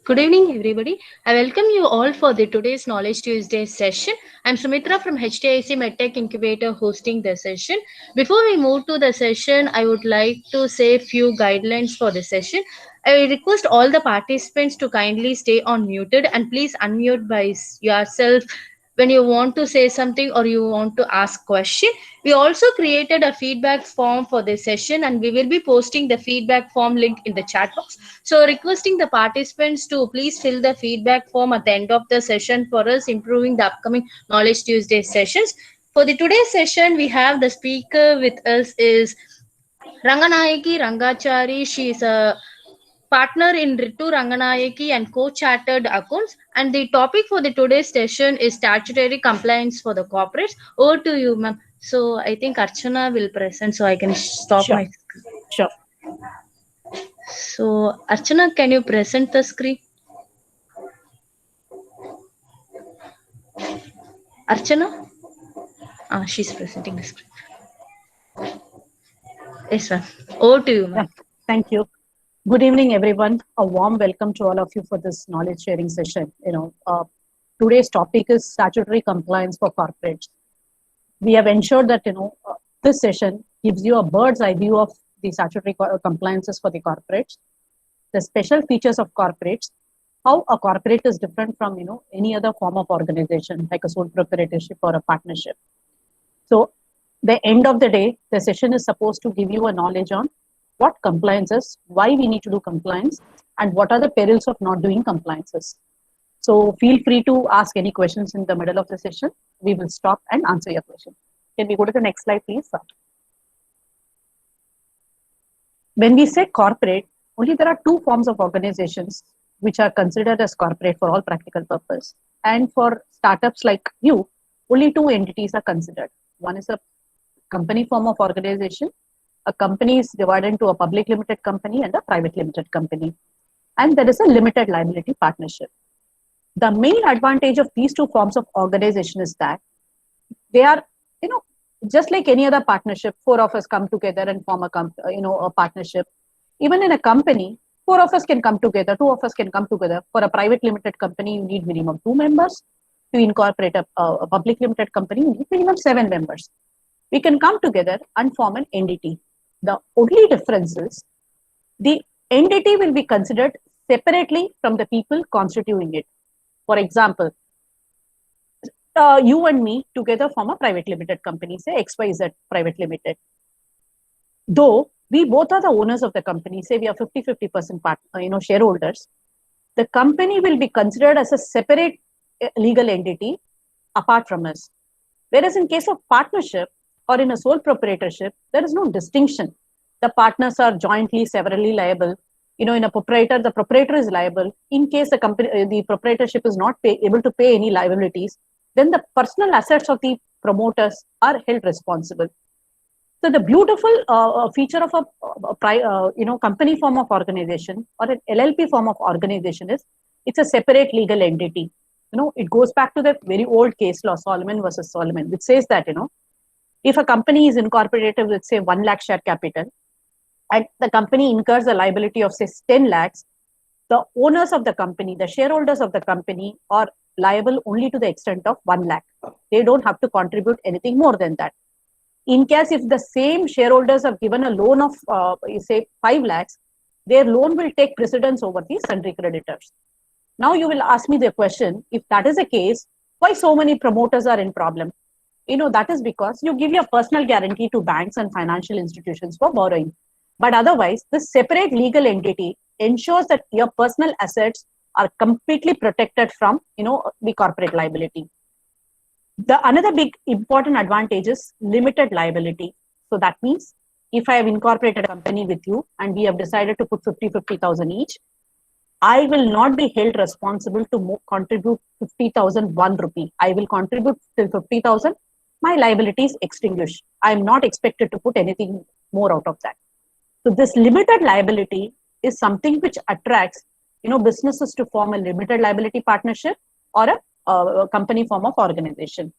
Good evening, everybody. I welcome you all for the today's Knowledge Tuesday session. I'm Sumitra from HTIC MedTech Incubator hosting the session. Before we move to the session, I would like to say a few guidelines for the session. I request all the participants to kindly stay on muted and please unmute by yourself when you want to say something or you want to ask question. We also created a feedback form for this session and we will be posting the feedback form link in the chat box. So requesting the participants to please fill the feedback form at the end of the session for us improving the upcoming Knowledge Tuesday sessions. For the today's session, we have the speaker with us is Ranganayaki Rangachari. She is a partner in Ritu Ranganayaki and co-chartered accounts. And the topic for the today's session is statutory compliance for the corporates. Over to you, ma'am. So I think Archana will present, so I can stop Sure, my. sure. So Archana, can you present the screen? Archana? She's presenting the screen. Yes, ma'am. Over to you, ma'am. Thank you. Good evening, everyone. A warm welcome to all of you for this knowledge sharing session. Today's topic is statutory compliance for corporates. We have ensured that this session gives you a bird's eye view of the statutory compliances for the corporates, the special features of corporates, how a corporate is different from any other form of organization like a sole proprietorship or a partnership. So the end of the day, the session is supposed to give you a knowledge on what compliance is, why we need to do compliance, and what are the perils of not doing compliances. So feel free to ask any questions in the middle of the session. We will stop and answer your question. Can we go to the next slide, please? When we say corporate, only there are two forms of organizations which are considered as corporate for all practical purpose. And for startups like you, only two entities are considered. One is a company form of organization. A company is divided into a public limited company and a private limited company. And there is a limited liability partnership. The main advantage of these two forms of organization is that they are, just like any other partnership, four of us come together and form a partnership. Even in a company, four of us can come together, two of us can come together. For a private limited company, you need minimum 2 members. To incorporate a public limited company, you need minimum 7 members. We can come together and form an entity. The only difference is the entity will be considered separately from the people constituting it. For example, you and me together form a private limited company, say XYZ Private Limited. Though we both are the owners of the company, say we are 50-50% shareholders, the company will be considered as a separate legal entity apart from us. Whereas in case of partnership or in a sole proprietorship, there is no distinction. The partners are jointly, severally liable. In a proprietor, the proprietor is liable. In case the proprietorship is not able to pay any liabilities, then the personal assets of the promoters are held responsible. So the beautiful feature of a company form of organization or an LLP form of organization is it's a separate legal entity. It goes back to the very old case law, Solomon versus Solomon, which says that if a company is incorporated with say 1 lakh share capital and the company incurs a liability of say 10 lakhs, the owners of the company, the shareholders of the company are liable only to the extent of 1 lakh. They don't have to contribute anything more than that. In case if the same shareholders have given a loan of say 5 lakhs, their loan will take precedence over the sundry creditors. Now you will ask me the question, if that is the case, why so many promoters are in problem? That is because you give your personal guarantee to banks and financial institutions for borrowing. But otherwise, this separate legal entity ensures that your personal assets are completely protected from, the corporate liability. Another big important advantage is limited liability. So that means if I have incorporated a company with you and we have decided to put 50,000 each, I will not be held responsible to contribute 50,000 1 rupee. I will contribute till 50,000. My liability is extinguished. I am not expected to put anything more out of that. So this limited liability is something which attracts, businesses to form a limited liability partnership or a company form of organization.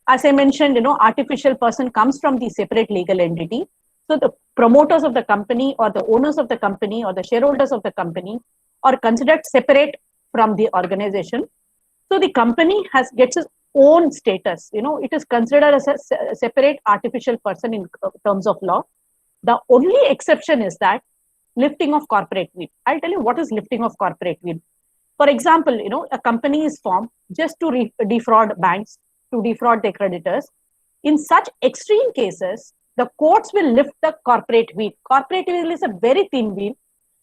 As I mentioned, artificial person comes from the separate legal entity. So the promoters of the company or the owners of the company or the shareholders of the company are considered separate from the organization. So the company gets its own status. It is considered as a separate artificial person in terms of law. The only exception is that lifting of corporate veil. I'll tell you what is lifting of corporate veil. For example, a company is formed just to defraud banks, to defraud their creditors. In such extreme cases, the courts will lift the corporate veil. Corporate veil is a very thin veil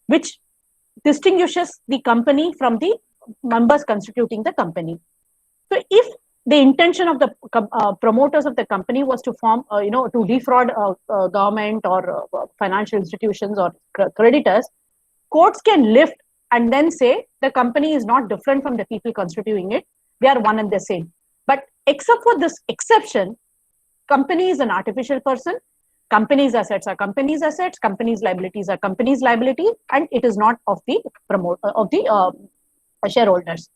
which distinguishes the company from the members constituting the company. So if the intention of the promoters of the company was to form, to defraud government or financial institutions or creditors, courts can lift and then say the company is not different from the people constituting it. They are one and the same. But except for this exception, company is an artificial person. Company's assets are company's assets. Company's liabilities are company's liability, and it is not of the shareholders.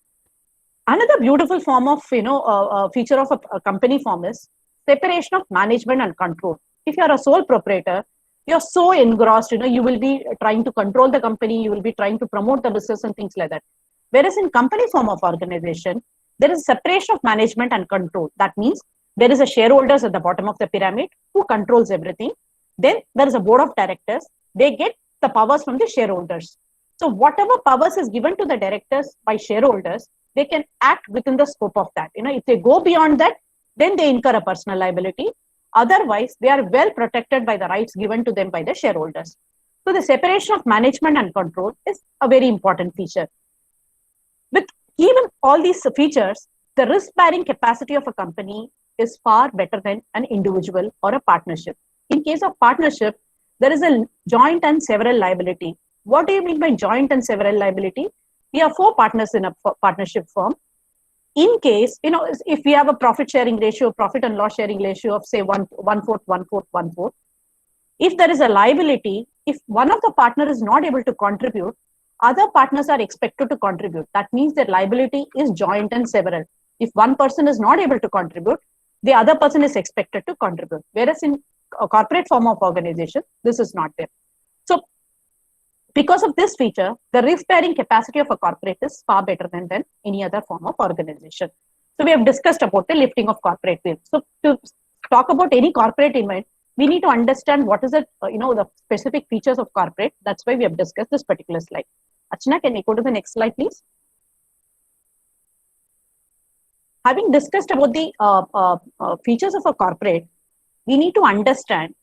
Another beautiful form of feature of a company form is separation of management and control. If you are a sole proprietor, you're so engrossed, you will be trying to control the company, you will be trying to promote the business and things like that. Whereas in company form of organization, there is separation of management and control. That means there is a shareholders at the bottom of the pyramid who controls everything. Then there is a board of directors. They get the powers from the shareholders. So whatever powers is given to the directors by shareholders, they can act within the scope of that. If they go beyond that, then they incur a personal liability. Otherwise, they are well protected by the rights given to them by the shareholders. So the separation of management and control is a very important feature. With even all these features, the risk-bearing capacity of a company is far better than an individual or a partnership. In case of partnership, there is a joint and several liability. What do you mean by joint and several liability? We have 4 partners in a partnership firm. In case, if we have a profit sharing ratio, profit and loss sharing ratio of say 1/4, if there is a liability, if one of the partner is not able to contribute, other partners are expected to contribute. That means their liability is joint and several. If one person is not able to contribute, the other person is expected to contribute. Whereas in a corporate form of organization, this is not there. So because of this feature, the risk-bearing capacity of a corporate is far better than any other form of organization. So we have discussed about the lifting of corporate veil. So to talk about any corporate event, we need to understand what is it, the specific features of corporate. That's why we have discussed this particular slide. Archana, can we go to the next slide, please? Having discussed about the features of a corporate, we need to understand,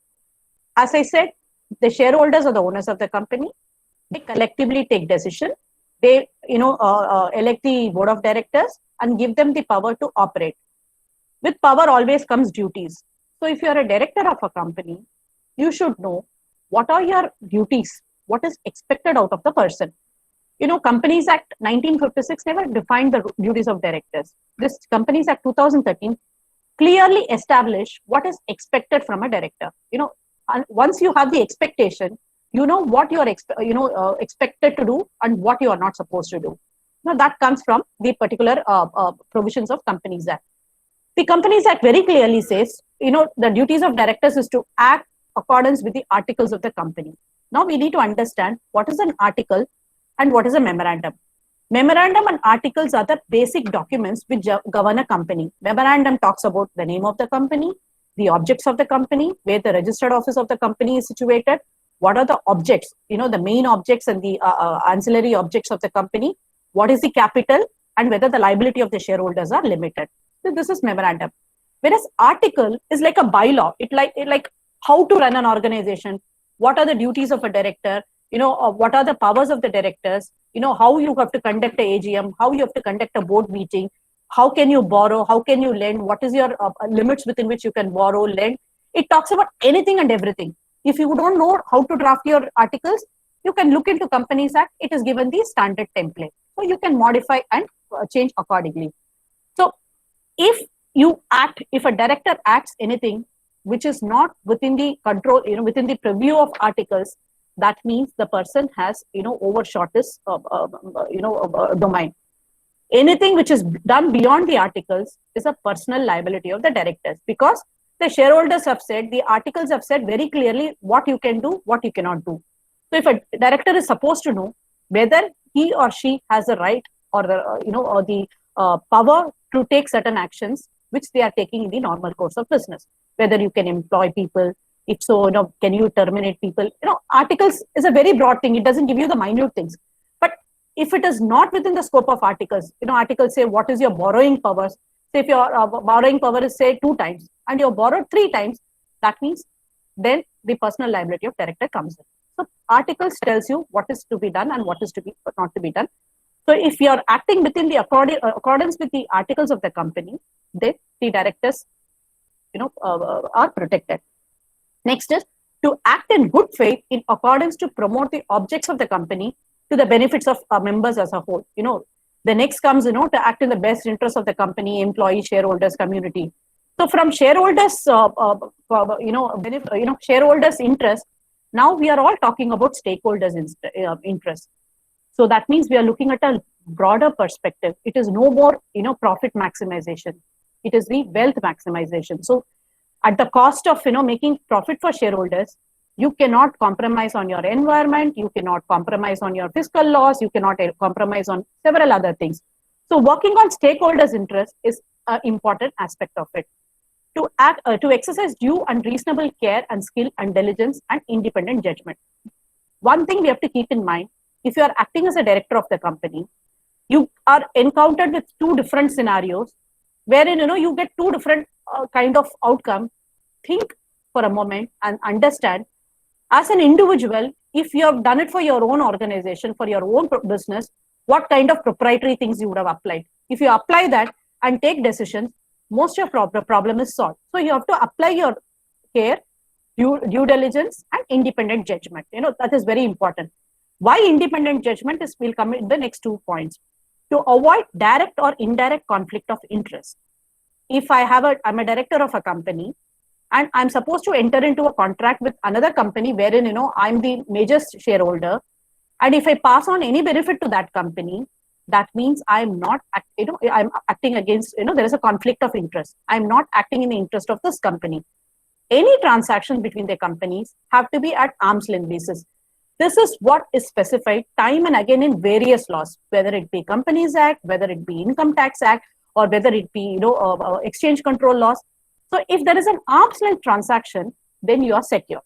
as I said, the shareholders are the owners of the company. They collectively take decision. They, elect the board of directors and give them the power to operate. With power always comes duties. So if you are a director of a company, you should know what are your duties, what is expected out of the person. Companies Act 1956 never defined the duties of directors. This Companies Act 2013 clearly established what is expected from a director. Once you have the expectation, what you are expected to do and what you are not supposed to do. Now that comes from the particular provisions of Companies Act. The Companies Act very clearly says, the duties of directors is to act accordance with the articles of the company. Now we need to understand what is an article and what is a memorandum. Memorandum and articles are the basic documents which govern a company. Memorandum talks about the name of the company, the objects of the company, where the registered office of the company is situated, what are the objects, the main objects and the ancillary objects of the company, what is the capital, and whether the liability of the shareholders are limited. So this is memorandum. Whereas article is like a bylaw. It like how to run an organization, what are the duties of a director, what are the powers of the directors, how you have to conduct a AGM, how you have to conduct a board meeting, how can you borrow, how can you lend, what is your limits within which you can borrow, lend. It talks about anything and everything. If you don't know how to draft your articles, you can look into Companies Act. It is given the standard template. So you can modify and change accordingly. So if a director acts anything which is not within the control, within the purview of articles, that means the person has, overshot this, domain. Anything which is done beyond the articles is a personal liability of the directors, because the shareholders have said, the articles have said very clearly what you can do, what you cannot do. So if a director is supposed to know whether he or she has a right or the or the power to take certain actions which they are taking in the normal course of business. Whether you can employ people, if so, can you terminate people? Articles is a very broad thing. It doesn't give you the minute things. But if it is not within the scope of articles, articles say what is your borrowing powers. Say if your borrowing power is say 2 times and you borrowed 3 times, that means then the personal liability of director comes in. So articles tells you what is to be done and what is to be not to be done. So if you are acting within the accordance with the articles of the company, then the directors, are protected. Next is to act in good faith in accordance to promote the objects of the company to the benefits of members as a whole. The next comes, to act in the best interest of the company, employees, shareholders, community. So from shareholders, shareholders' interest, now we are all talking about stakeholders' interest. So that means we are looking at a broader perspective. It is no more, profit maximization. It is the wealth maximization. So at the cost of, making profit for shareholders, you cannot compromise on your environment. You cannot compromise on your fiscal laws. You cannot compromise on several other things. So working on stakeholders' interest is an important aspect of it. To exercise due and reasonable care and skill and diligence and independent judgment. One thing we have to keep in mind, if you are acting as a director of the company, you are encountered with 2 different scenarios wherein, you get 2 different kind of outcome. Think for a moment and understand, as an individual, if you have done it for your own organization, for your own business, what kind of proprietary things you would have applied. If you apply that and take decisions, most of your problem is solved. So you have to apply your care, due diligence, and independent judgment. That is very important. Why independent judgment is, we'll come in the next 2 points. To avoid direct or indirect conflict of interest. If I'm a director of a company and I'm supposed to enter into a contract with another company wherein, I'm the major shareholder, and if I pass on any benefit to that company, that means I'm not, I'm acting against, there is a conflict of interest. I'm not acting in the interest of this company. Any transaction between the companies have to be at arm's length basis. This is what is specified time and again in various laws, whether it be Companies Act, whether it be Income Tax Act, or whether it be, exchange control laws. So if there is an arm's length transaction, then you are secure.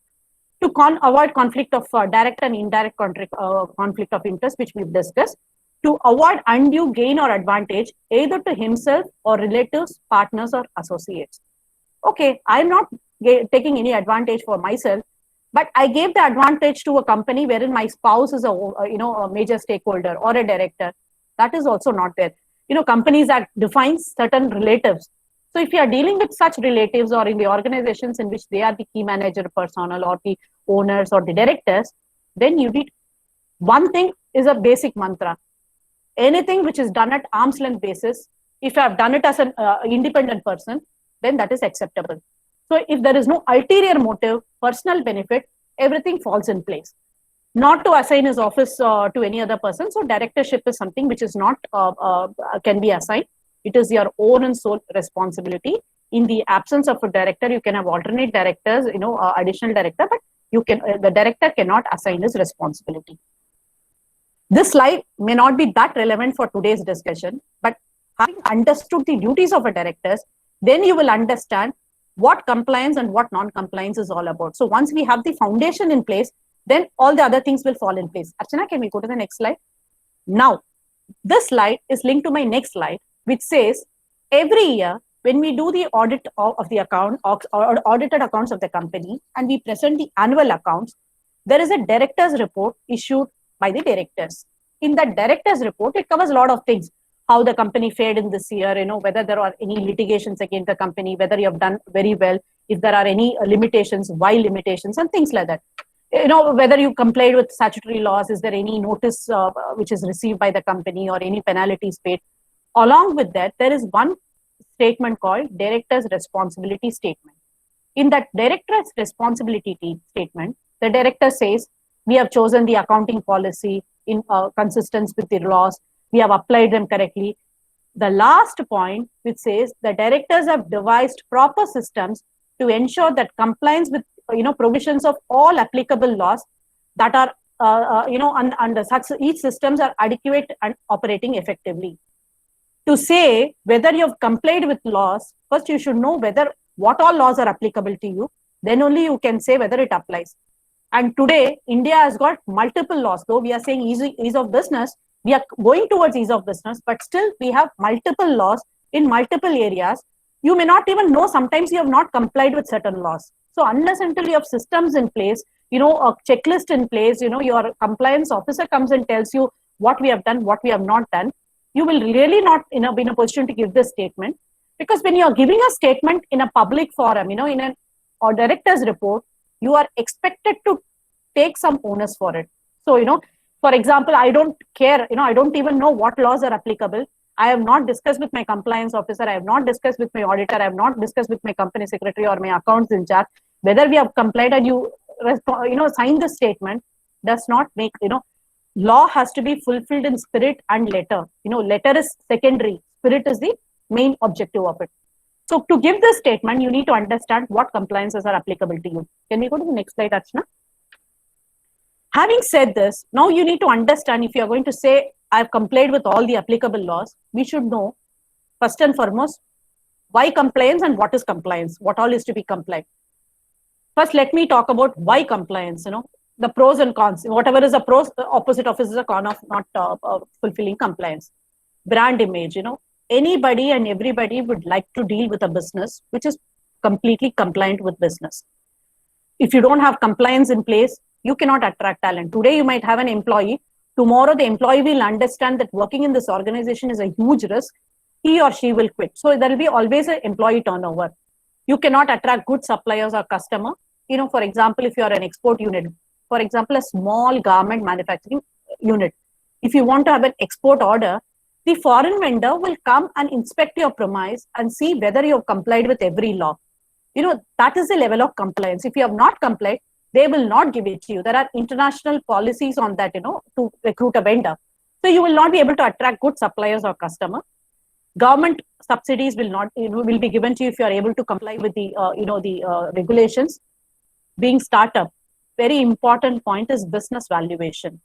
To avoid conflict of direct and indirect conflict of interest, which we've discussed, to avoid undue gain or advantage either to himself or relatives, partners, or associates. Okay, I'm not taking any advantage for myself, but I gave the advantage to a company wherein my spouse is a major stakeholder or a director. That is also not there. Companies Act defines certain relatives. So if you are dealing with such relatives or in the organizations in which they are the key manager personnel or the owners or the directors, then you need one thing is a basic mantra. Anything which is done at arm's length basis, if you have done it as an independent person, then that is acceptable. So if there is no ulterior motive, personal benefit, everything falls in place. Not to assign his office to any other person. So directorship is something which is not can be assigned. It is your own and sole responsibility. In the absence of a director, you can have alternate directors, additional director, but the director cannot assign his responsibility. This slide may not be that relevant for today's discussion, but having understood the duties of a director, then you will understand what compliance and what non-compliance is all about. So once we have the foundation in place, then all the other things will fall in place. Archana, can we go to the next slide? Now, this slide is linked to my next slide, which says every year when we do the audit of the account or audited accounts of the company and we present the annual accounts, there is a director's report issued by the directors. In that director's report, it covers a lot of things. How the company fared in this year, whether there are any litigations against the company, whether you have done very well, if there are any limitations, why limitations, and things like that. Whether you complied with statutory laws, is there any notice which is received by the company or any penalties paid. Along with that, there is one statement called Director's Responsibility Statement. In that Director's Responsibility Statement, the director says, we have chosen the accounting policy in consistence with the laws. We have applied them correctly. The last point, which says the directors have devised proper systems to ensure that compliance with provisions of all applicable laws that are under such each systems are adequate and operating effectively. To say whether you have complied with laws, first you should know whether what all laws are applicable to you. Then only you can say whether it applies. And today, India has got multiple laws. Though we are saying ease of business, we are going towards ease of business, but still we have multiple laws in multiple areas. You may not even know, sometimes you have not complied with certain laws. So unless until you have systems in place, a checklist in place, your compliance officer comes and tells you what we have done, what we have not done, you will really not be in a position to give this statement. Because when you are giving a statement in a public forum, in an or director's report, you are expected to take some onus for it. So, for example, I don't care, I don't even know what laws are applicable. I have not discussed with my compliance officer. I have not discussed with my auditor. I have not discussed with my company secretary or my accounts in charge whether we have complied, and you sign the statement does not make, law has to be fulfilled in spirit and letter. Letter is secondary. Spirit is the main objective of it. So to give this statement, you need to understand what compliances are applicable to you. Can we go to the next slide, Archana? Having said this, now you need to understand, if you are going to say, I've complied with all the applicable laws, we should know, first and foremost, why compliance and what is compliance, what all is to be complied. First, let me talk about why compliance, the pros and cons. Whatever is a pros, the opposite of is a con of not fulfilling compliance. Brand image, anybody and everybody would like to deal with a business which is completely compliant with business. If you don't have compliance in place, you cannot attract talent. Today, you might have an employee. Tomorrow, the employee will understand that working in this organization is a huge risk. He or she will quit. So there will be always an employee turnover. You cannot attract good suppliers or customer. For example, if you are an export unit, for example, a small garment manufacturing unit, if you want to have an export order, the foreign vendor will come and inspect your premise and see whether you have complied with every law. That is the level of compliance. If you have not complied, they will not give it to you. There are international policies on that, to recruit a vendor. So you will not be able to attract good suppliers or customer. Government subsidies will not, will be given to you if you are able to comply with the, regulations. Being startup, very important point is business valuation.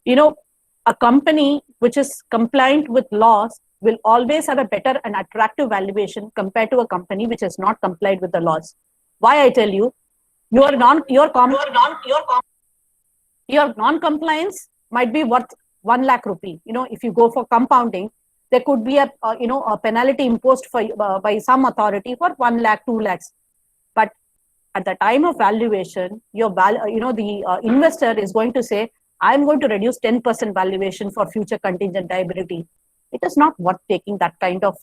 A company which is compliant with laws will always have a better and attractive valuation compared to a company which has not complied with the laws. Why I tell you, your non-compliance might be worth 1 lakh rupee. If you go for compounding, there could be a penalty imposed by some authority for 1 lakh, 2 lakhs. But at the time of valuation, the investor is going to say, I'm going to reduce 10% valuation for future contingent liability. It is not worth taking that kind of,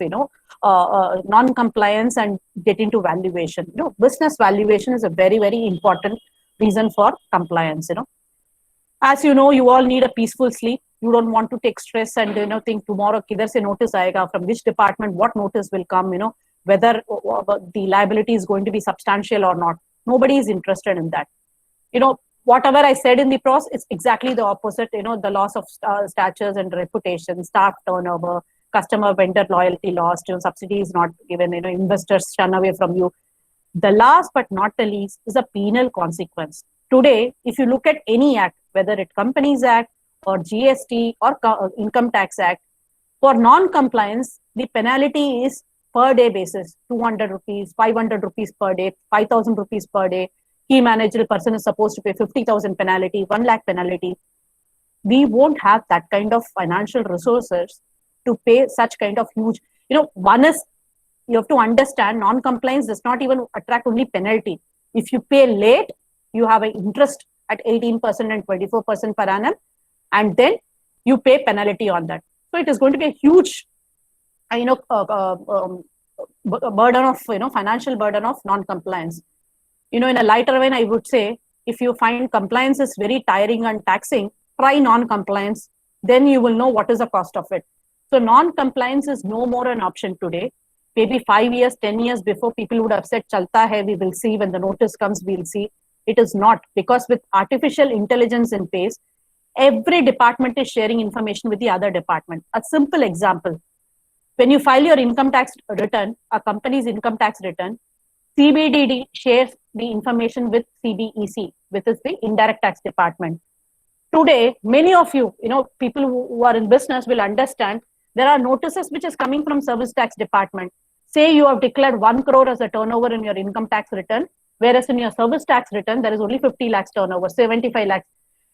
non-compliance and get into valuation. Business valuation is a very, very important reason for compliance. As you know, you all need a peaceful sleep. You don't want to take stress and think tomorrow kidhar se notice aayega, from which department, what notice will come, whether the liability is going to be substantial or not. Nobody is interested in that. Whatever I said in the pros, it's exactly the opposite. The loss of statures and reputation, staff turnover, customer vendor loyalty lost, subsidies not given, investors shun away from you. The last but not the least is a penal consequence. Today, if you look at any act, whether it Companies Act or GST or Income Tax Act, for non-compliance, the penalty is per day basis, 200 rupees, 500 rupees per day, 5,000 rupees per day. Key managerial person is supposed to pay 50,000 penalty, 1 lakh penalty. We won't have that kind of financial resources to pay such kind of huge, one is, you have to understand, non-compliance does not even attract only penalty. If you pay late, you have an interest at 18% and 24% per annum, and then you pay penalty on that. So it is going to be a huge, burden of, financial burden of non-compliance. In a lighter vein, I would say, if you find compliance is very tiring and taxing, try non-compliance, then you will know what is the cost of it. So non-compliance is no more an option today. Maybe 5 years, 10 years before, people would have said, chalta hai, we will see, when the notice comes, we'll see. It is not, because with artificial intelligence in place, every department is sharing information with the other department. A simple example, when you file your income tax return, a company's income tax return, CBDD shares the information with CBEC, which is the indirect tax department. today, many of you, people who are in business will understand there are notices which is coming from service tax department. Say you have declared 1 crore as a turnover in your income tax return, whereas in your service tax return, there is only 50 lakhs turnover, 75 lakhs.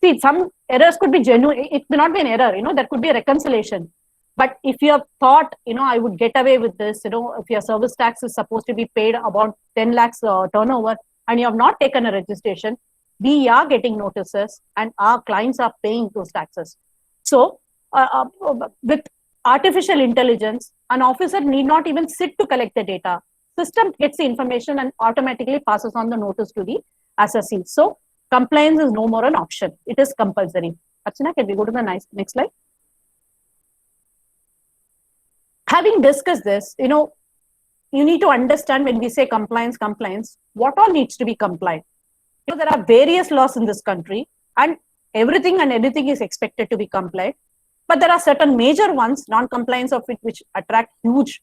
See, some errors could be genuine. It may not be an error, that could be a reconciliation. But if you have thought, I would get away with this, if your service tax is supposed to be paid about 10 lakhs turnover and you have not taken a registration, we are getting notices and our clients are paying those taxes. So with artificial intelligence, an officer need not even sit to collect the data. System gets the information and automatically passes on the notice to the assessee. So compliance is no more an option. It is compulsory. Archana, can we go to the next slide? Having discussed this, you need to understand when we say compliance, what all needs to be complied. There are various laws in this country and everything and anything is expected to be complied. But there are certain major ones, non-compliance of it, which attract huge,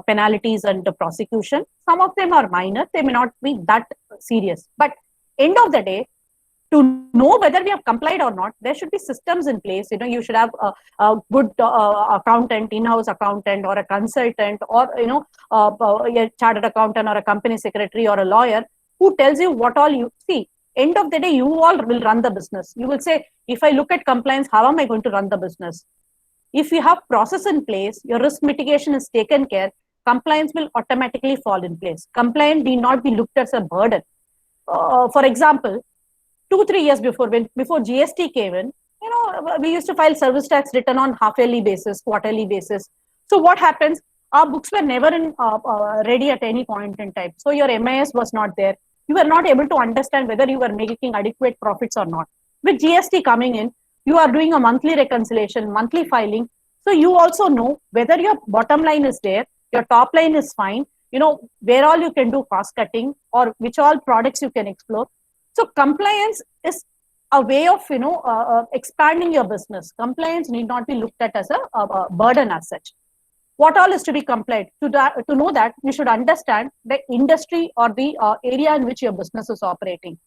penalties and prosecution. Some of them are minor. They may not be that serious. But end of the day, to know whether we have complied or not, there should be systems in place. You should have a good accountant, in-house accountant, or a consultant, or a chartered accountant, or a company secretary, or a lawyer who tells you what all you see. End of the day, you all will run the business. You will say, if I look at compliance, how am I going to run the business? If you have process in place, your risk mitigation is taken care, compliance will automatically fall in place. Compliance need not be looked as a burden. For example, 2-3 years before GST came in, we used to file service tax return on half-yearly basis, quarterly basis. So what happens? Our books were never ready at any point in time. So your MIS was not there. You were not able to understand whether you were making adequate profits or not. With GST coming in, you are doing a monthly reconciliation, monthly filing. So you also know whether your bottom line is there, your top line is fine, where all you can do cost cutting or which all products you can explore. So compliance is a way of, expanding your business. Compliance need not be looked at as a burden as such. What all is to be complied? To know that, you should understand the industry or the area in which your business is operating.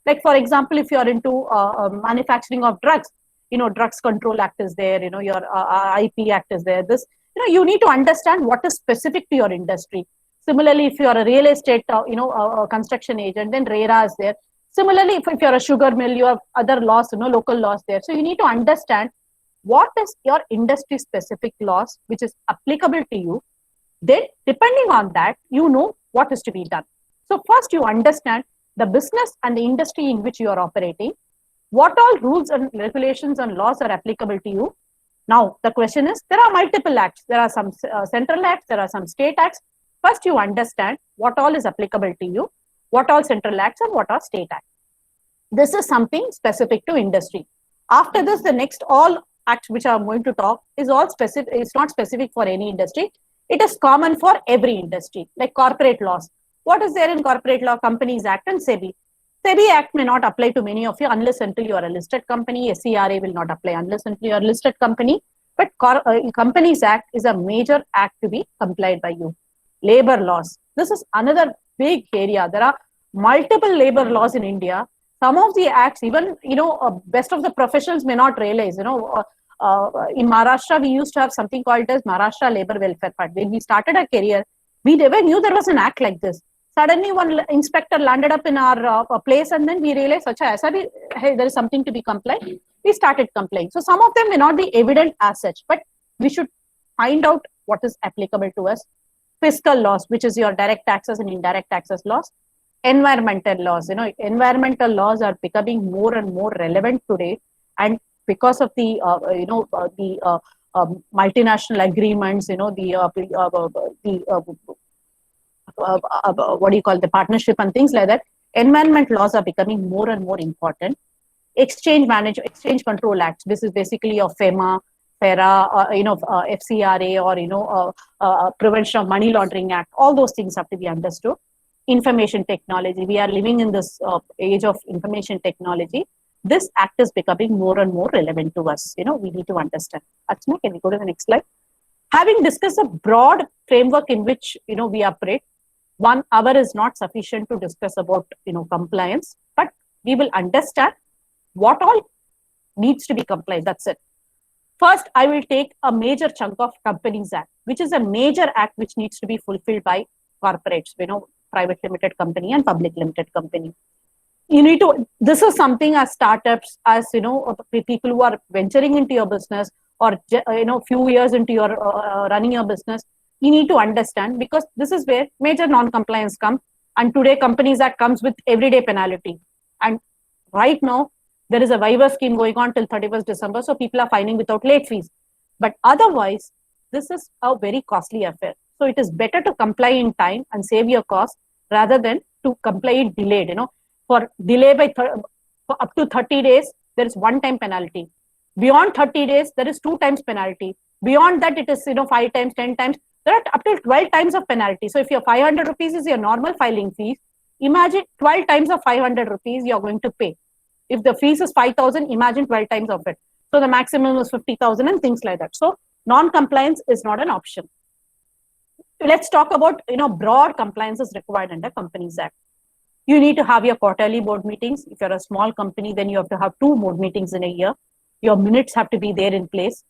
Like, for example, if you're into manufacturing of drugs, Drugs Control Act is there, your IP Act is there. This, you need to understand what is specific to your industry. Similarly, if you're a real estate, a construction agent, then RERA is there. Similarly, if you're a sugar mill, you have other laws, local laws there. So you need to understand what is your industry specific laws, which is applicable to you. Then depending on that, what is to be done. So first you understand the business and the industry in which you are operating, what all rules and regulations and laws are applicable to you. Now, the question is, there are multiple acts. There are some central acts, there are some state acts. First, you understand what all is applicable to you, what all central acts and what are state acts. This is something specific to industry. After this, the next all acts which I'm going to talk is all specific. It's not specific for any industry. It is common for every industry, like corporate laws. What is there in corporate law? Companies Act and SEBI. SEBI Act may not apply to many of you unless until you are a listed company. SCRA will not apply unless until you are a listed company. But Companies Act is a major act to be complied by you. Labor laws. This is another big area. There are multiple labor laws in India. Some of the acts, even, best of the professionals may not realize, in Maharashtra, we used to have something called as Maharashtra Labor Welfare Fund. When we started our career, we never knew there was an act like this. Suddenly, one inspector landed up in our place, and then we realized, hey, there is something to be complied. We started complying. So some of them may not be evident as such, but we should find out what is applicable to us. Fiscal laws, which is your direct taxes and indirect taxes laws. Environmental laws, environmental laws are becoming more and more relevant today, and because of the multinational agreements, the partnership and things like that, environment laws are becoming more and more important. Exchange Control Act. This is basically of FEMA, FERA, FCRA, or Prevention of Money Laundering Act. All those things have to be understood. Information technology. We are living in this age of information technology. This act is becoming more and more relevant to us. We need to understand. Archana, can we go to the next slide? Having discussed a broad framework in which we operate, 1 hour is not sufficient to discuss about compliance, but we will understand what all needs to be complied. That's it. First, I will take a major chunk of Companies Act, which is a major act which needs to be fulfilled by corporates, private limited company and public limited company. You need to, this is something as startups, as, people who are venturing into your business or, few years into your running your business, you need to understand, because this is where major non-compliance comes. And today Companies Act comes with everyday penalty. And right now, there is a waiver scheme going on till 31st December. So people are filing without late fees. But otherwise, this is a very costly affair. So it is better to comply in time and save your cost rather than to comply delayed. For delay by for up to 30 days, there is one-time penalty. Beyond 30 days, there is 2 times penalty. Beyond that, it is 5 times, 10 times. There are up to 12 times of penalty. So if your 500 rupees is your normal filing fees, imagine 12 times of 500 rupees you are going to pay. If the fees is 5,000, imagine 12 times of it. So the maximum is 50,000 and things like that. So non-compliance is not an option. Let's talk about, broad compliance is required under Companies Act. You need to have your quarterly board meetings. If you're a small company, then you have to have 2 board meetings in a year. Your minutes have to be there in place.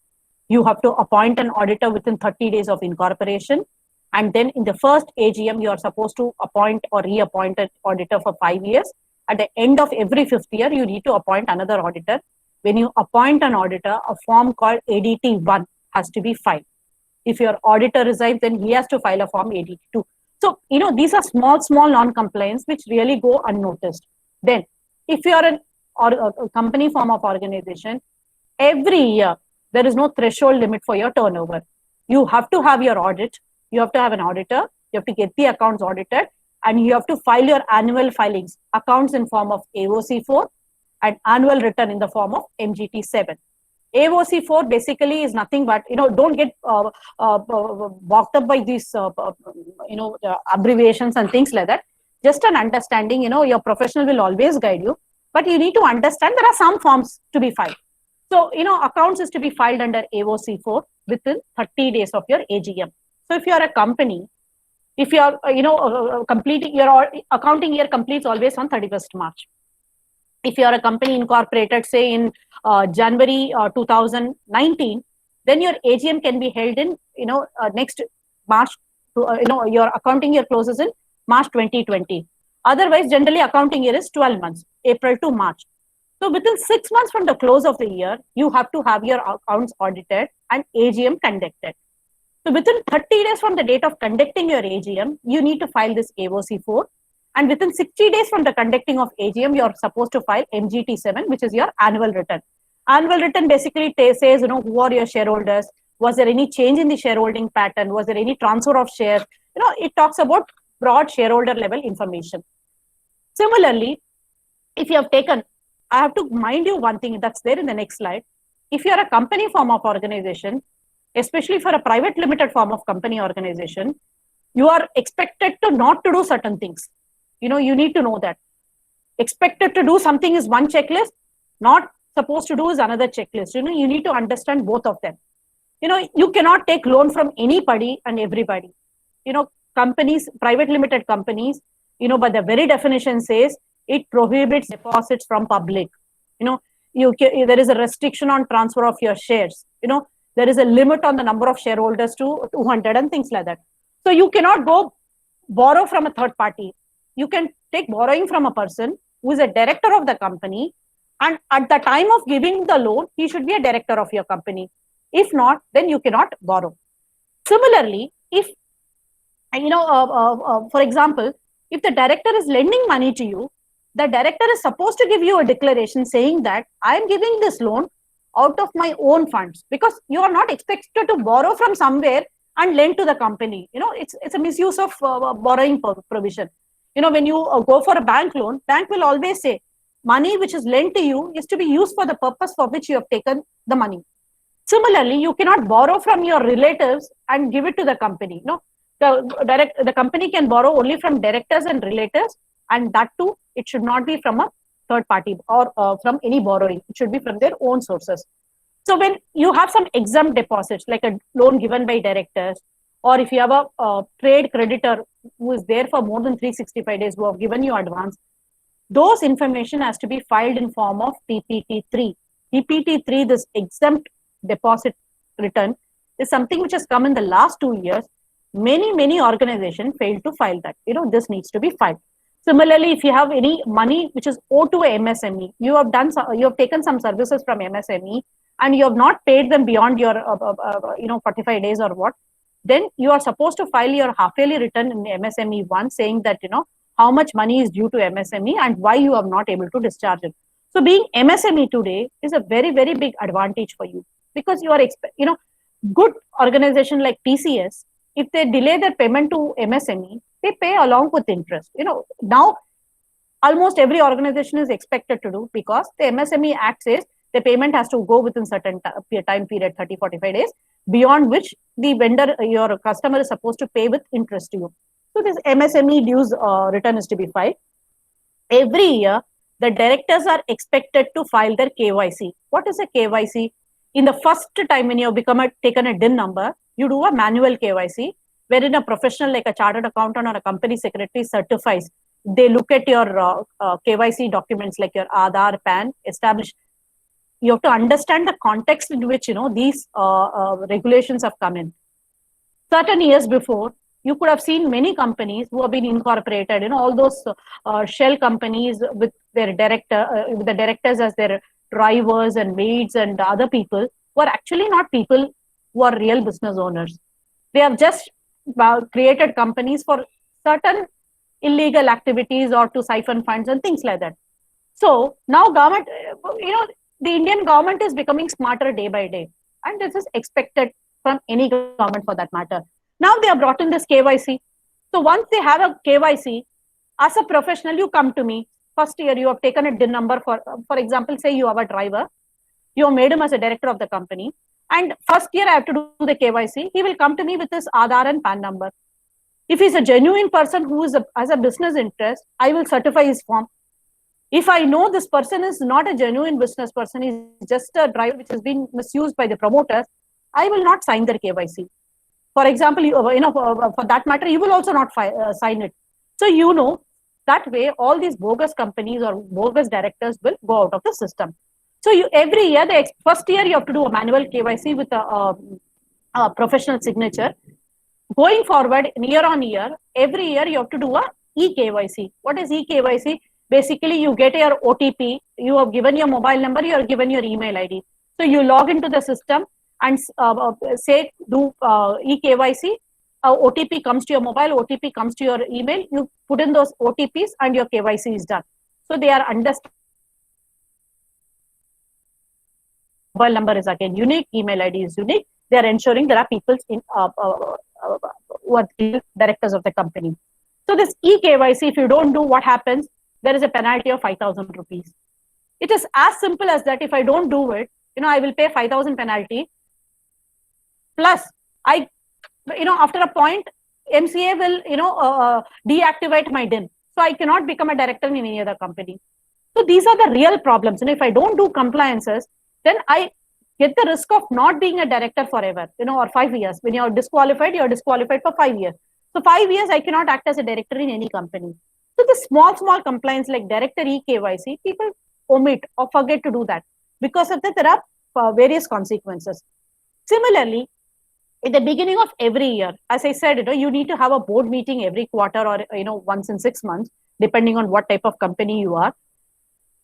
You have to appoint an auditor within 30 days of incorporation. And then in the first AGM, you are supposed to appoint or reappoint an auditor for 5 years. At the end of every 5th year, you need to appoint another auditor. When you appoint an auditor, a form called ADT 1 has to be filed. If your auditor resigns, then he has to file a form ADT 2. So, these are small non-compliance which really go unnoticed. Then, if you are a company form of organization, every year, there is no threshold limit for your turnover. You have to have your audit. You have to have an auditor. You have to get the accounts audited. And you have to file your annual filings, accounts in form of AOC 4 and annual return in the form of MGT 7. AOC 4 basically is nothing but, don't get walked up by these, abbreviations and things like that. Just an understanding, your professional will always guide you. But you need to understand there are some forms to be filed. So, accounts is to be filed under AOC 4 within 30 days of your AGM. So, if you are a company, if you are, completing your accounting year completes always on 31st March. If you are a company incorporated, say in January 2019, then your AGM can be held in, next March, your accounting year closes in March 2020. Otherwise, generally accounting year is 12 months, April to March. So within 6 months from the close of the year, you have to have your accounts audited and AGM conducted. So within 30 days from the date of conducting your AGM, you need to file this AOC 4. And within 60 days from the conducting of AGM, you're supposed to file MGT 7, which is your annual return. Annual return basically says, who are your shareholders? Was there any change in the shareholding pattern? Was there any transfer of shares? It talks about broad shareholder level information. Similarly, if you have taken, I have to mind you one thing that's there in the next slide. If you are a company form of organization, especially for a private limited form of company organization, you are expected to not to do certain things. You need to know that. Expected to do something is one checklist, not supposed to do is another checklist. You need to understand both of them. You cannot take loan from anybody and everybody. Companies, private limited companies, by the very definition says it prohibits deposits from public. There is a restriction on transfer of your shares. There is a limit on the number of shareholders to 200 and things like that. So you cannot go borrow from a third party. You can take borrowing from a person who is a director of the company, and at the time of giving the loan, he should be a director of your company. If not, then you cannot borrow. Similarly, if, for example, if the director is lending money to you, the director is supposed to give you a declaration saying that I am giving this loan out of my own funds, because you are not expected to borrow from somewhere and lend to the company. It's a misuse of borrowing provision. When you go for a bank loan, bank will always say money which is lent to you is to be used for the purpose for which you have taken the money. Similarly, you cannot borrow from your relatives and give it to the company. The company can borrow only from directors and relatives, and that too, it should not be from a third party or from any borrowing. It should be from their own sources. So when you have some exempt deposits, like a loan given by directors, or if you have a trade creditor who is there for more than 365 days, who have given you advance, those information has to be filed in form of PPT 3. EPT3, this exempt deposit return, is something which has come in the last 2 years. Many organizations fail to file that. This needs to be filed. Similarly, if you have any money which is owed to a MSME, you have taken some services from MSME and you have not paid them beyond your 45 days or what, then you are supposed to file your half yearly return in MSME one, saying that how much money is due to MSME and why you are not able to discharge it. So being MSME today is a very big advantage for you, because you are good organization like TCS, if they delay their payment to MSME, they pay along with interest. Now almost every organization is expected to do, because the MSME Act says the payment has to go within certain time period, 30-45 days, beyond which the vendor, your customer, is supposed to pay with interest to you. So this MSME dues return is to be filed. Every year, the directors are expected to file their KYC. What is a KYC? In the first time when you have taken a DIN number, you do a manual KYC, wherein a professional like a chartered accountant or a company secretary certifies. They look at your KYC documents like your Aadhaar, PAN, establish. You have to understand the context in which these regulations have come in. Certain years before, you could have seen many companies who have been incorporated, all those shell companies with their with the directors as their drivers and maids and other people, who are actually not people who are real business owners. They have just created companies for certain illegal activities or to siphon funds and things like that. So now government, the Indian government is becoming smarter day by day, and this is expected from any government for that matter. Now they have brought in this KYC. So once they have a KYC, as a professional, you come to me. First year, you have taken a DIN number for example, say you have a driver. You have made him as a director of the company. And first year, I have to do the KYC. He will come to me with his Aadhaar and PAN number. If he's a genuine person who has a business interest, I will certify his form. If I know this person is not a genuine business person, he's just a driver which has been misused by the promoters, I will not sign their KYC. For example, for that matter, you will also not sign it. So that way, all these bogus companies or bogus directors will go out of the system. So every year, the first year, you have to do a manual KYC with a professional signature. Going forward, year on year, every year, you have to do a eKYC. What is eKYC? Basically, you get your OTP, you have given your mobile number, you have given your email ID. So you log into the system and say do eKYC. OTP comes to your mobile, OTP comes to your email. You put in those OTPs and your KYC is done. So they are understanding. Mobile number is again unique, email ID is unique. They are ensuring there are people who are the directors of the company. So this eKYC, if you don't do, what happens? There is a penalty of 5,000 rupees. It is as simple as that. If I don't do it, I will pay 5,000 penalty. Plus, after a point, MCA will, deactivate my DIN. So I cannot become a director in any other company. So these are the real problems. And if I don't do compliances, then I get the risk of not being a director forever, or 5 years. When you're disqualified for 5 years. So 5 years, I cannot act as a director in any company. So the small compliance like director eKYC, people omit or forget to do that. Because of that, there are various consequences. Similarly, at the beginning of every year, as I said, you need to have a board meeting every quarter or, once in 6 months, depending on what type of company you are.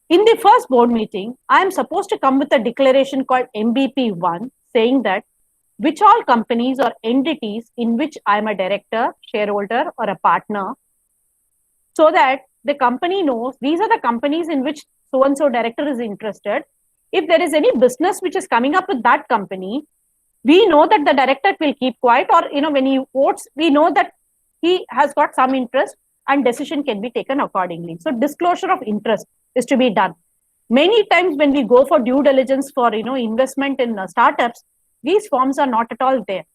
In the first board meeting, I am supposed to come with a declaration called MBP1, saying that which all companies or entities in which I am a director, shareholder, or a partner, so that the company knows these are the companies in which so-and-so director is interested. If there is any business which is coming up with that company, we know that the director will keep quiet, or, when he votes, we know that he has got some interest and decision can be taken accordingly. So disclosure of interest is to be done. Many times when we go for due diligence for, investment in startups, these forms are not at all there.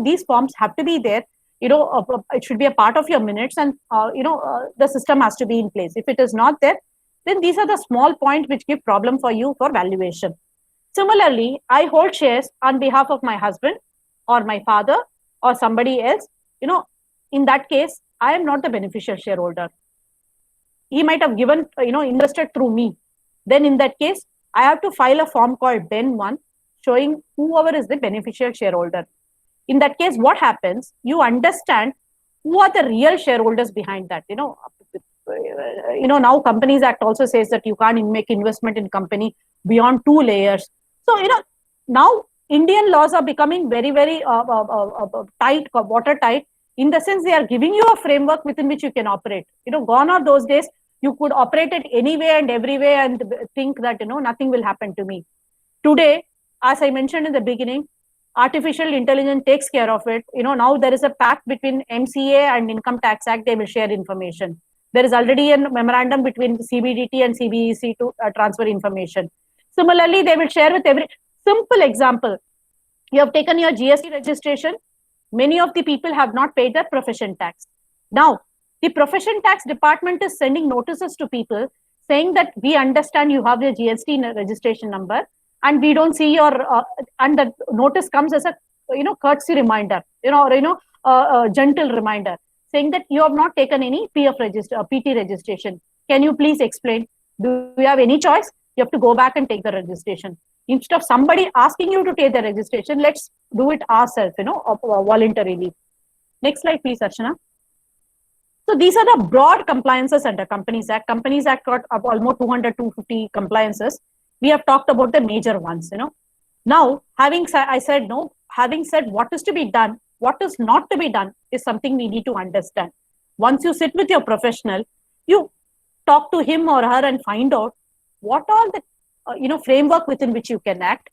These forms have to be there. It should be a part of your minutes, and, the system has to be in place. If it is not there, then these are the small points which give problem for you for valuation. Similarly, I hold shares on behalf of my husband or my father or somebody else. In that case, I am not the beneficial shareholder. He might have given, invested through me. Then in that case, I have to file a form called Ben 1 showing whoever is the beneficial shareholder. In that case, what happens? You understand who are the real shareholders behind that. Now Companies Act also says that you can't make investment in company beyond 2 layers. So, now Indian laws are becoming very, very tight, watertight, in the sense they are giving you a framework within which you can operate. Gone are those days you could operate it any way and every way and think that, nothing will happen to me. Today, as I mentioned in the beginning, artificial intelligence takes care of it. Now there is a pact between MCA and Income Tax Act. They will share information. There is already a memorandum between CBDT and CBEC to transfer information. Similarly, they will share with every simple example. You have taken your GST registration. Many of the people have not paid their profession tax. Now, the profession tax department is sending notices to people saying that we understand you have your GST registration number, and we don't see your and the notice comes as a courtesy reminder, a gentle reminder saying that you have not taken any PT registration. Can you please explain? Do you have any choice? You have to go back and take the registration. Instead of somebody asking you to take the registration, let's do it ourselves, voluntarily. Next slide, please, Archana. So these are the broad compliances under Companies Act. Companies Act got up almost 200, 250 compliances. We have talked about the major ones, Now, having said what is to be done, what is not to be done is something we need to understand. Once you sit with your professional, you talk to him or her and find out what all the framework within which you can act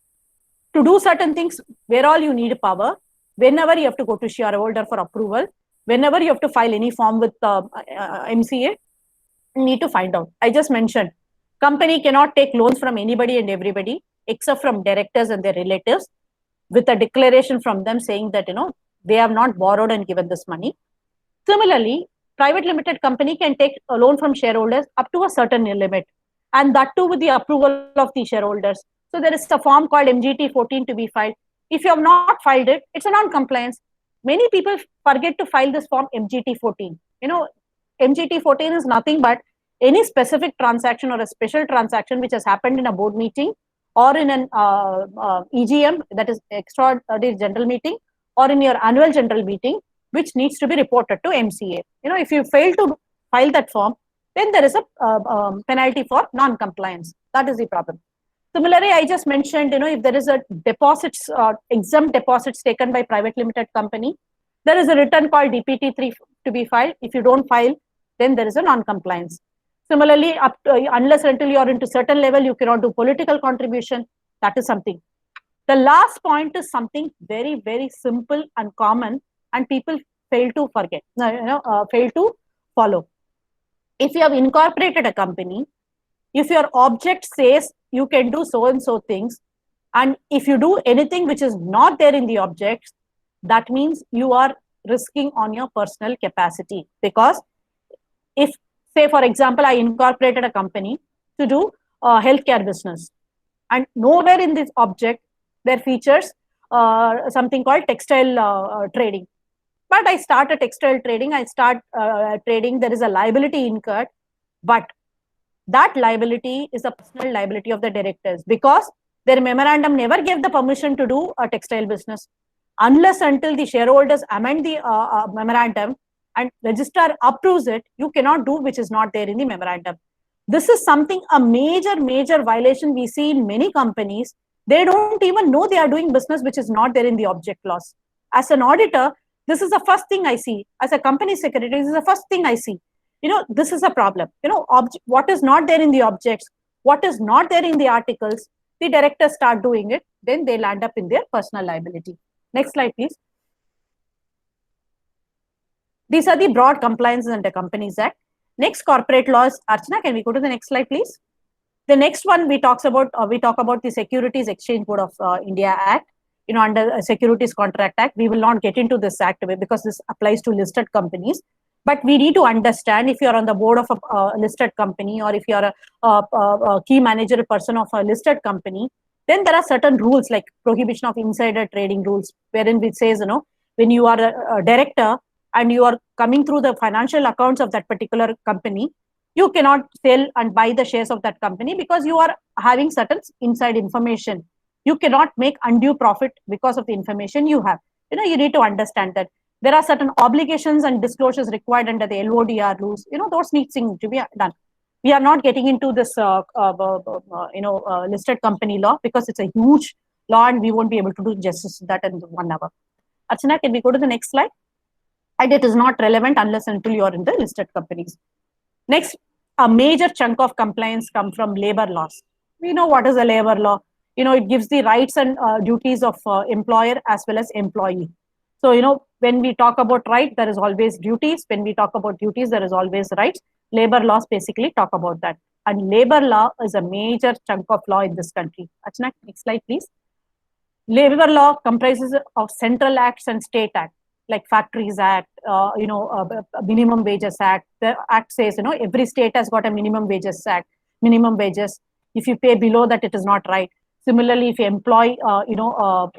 to do certain things, where all you need power, whenever you have to go to shareholder for approval, whenever you have to file any form with MCA, you need to find out. I just mentioned, company cannot take loans from anybody and everybody except from directors and their relatives, with a declaration from them saying that they have not borrowed and given this money. Similarly, private limited company can take a loan from shareholders up to a certain limit, and that too with the approval of the shareholders. So there is a form called MGT 14 to be filed. If you have not filed it, it's a non-compliance. Many people forget to file this form MGT 14. MGT 14 is nothing but any specific transaction or a special transaction which has happened in a board meeting or in an EGM, that is extraordinary general meeting, or in your annual general meeting, which needs to be reported to MCA. If you fail to file that form, then there is a penalty for non-compliance. That is the problem. Similarly, I just mentioned, if there is a deposits, exempt deposits taken by private limited company, there is a return called DPT 3 to be filed. If you don't file, then there is a non-compliance. Similarly, unless until you are into certain level, you cannot do political contribution. That is something. The last point is something very, very simple and common, and people fail to forget, fail to follow. If you have incorporated a company, if your object says you can do so and so things, and if you do anything which is not there in the objects, that means you are risking on your personal capacity. Because if, say, for example, I incorporated a company to do healthcare business, and nowhere in this object there features something called textile trading. But I start a textile trading, I start trading, there is a liability incurred, but that liability is a personal liability of the directors, because their memorandum never gave the permission to do a textile business. Unless until the shareholders amend the memorandum and registrar approves it, you cannot do which is not there in the memorandum. This is something, a major violation we see in many companies. They don't even know they are doing business which is not there in the object clause. As an auditor, this is the first thing I see. As a company secretary, this is the first thing I see. This is a problem. What is not there in the objects, what is not there in the articles, the directors start doing it, then they land up in their personal liability. Next slide, please. These are the broad compliances under Companies Act. Next, corporate laws. Archana, can we go to the next slide, please? The next one we talk about the Securities Exchange Board of India Act. Under Securities Contract Act, we will not get into this act because this applies to listed companies. But we need to understand, if you are on the board of a listed company, or if you are a key managerial person of a listed company, then there are certain rules like prohibition of insider trading rules, wherein it says, when you are a director and you are coming through the financial accounts of that particular company, You cannot sell and buy the shares of that company because you are having certain inside information. You cannot make undue profit because of the information you have. You need to understand that there are certain obligations and disclosures required under the LODR rules. Those need to be done. We are not getting into this, listed company law because it's a huge law and we won't be able to do justice to that in 1 hour. Archana, can we go to the next slide? And it is not relevant unless until you are in the listed companies. Next, a major chunk of compliance come from labor laws. We know what is a labor law. It gives the rights and duties of employer as well as employee. So, when we talk about right, there is always duties. When we talk about duties, there is always rights. Labor laws basically talk about that. And labor law is a major chunk of law in this country. Achana, next slide, please. Labor law comprises of central acts and state acts, like Factories Act, Minimum Wages Act. The act says, every state has got a minimum wages act, minimum wages. If you pay below that, it is not right. Similarly, if you employ,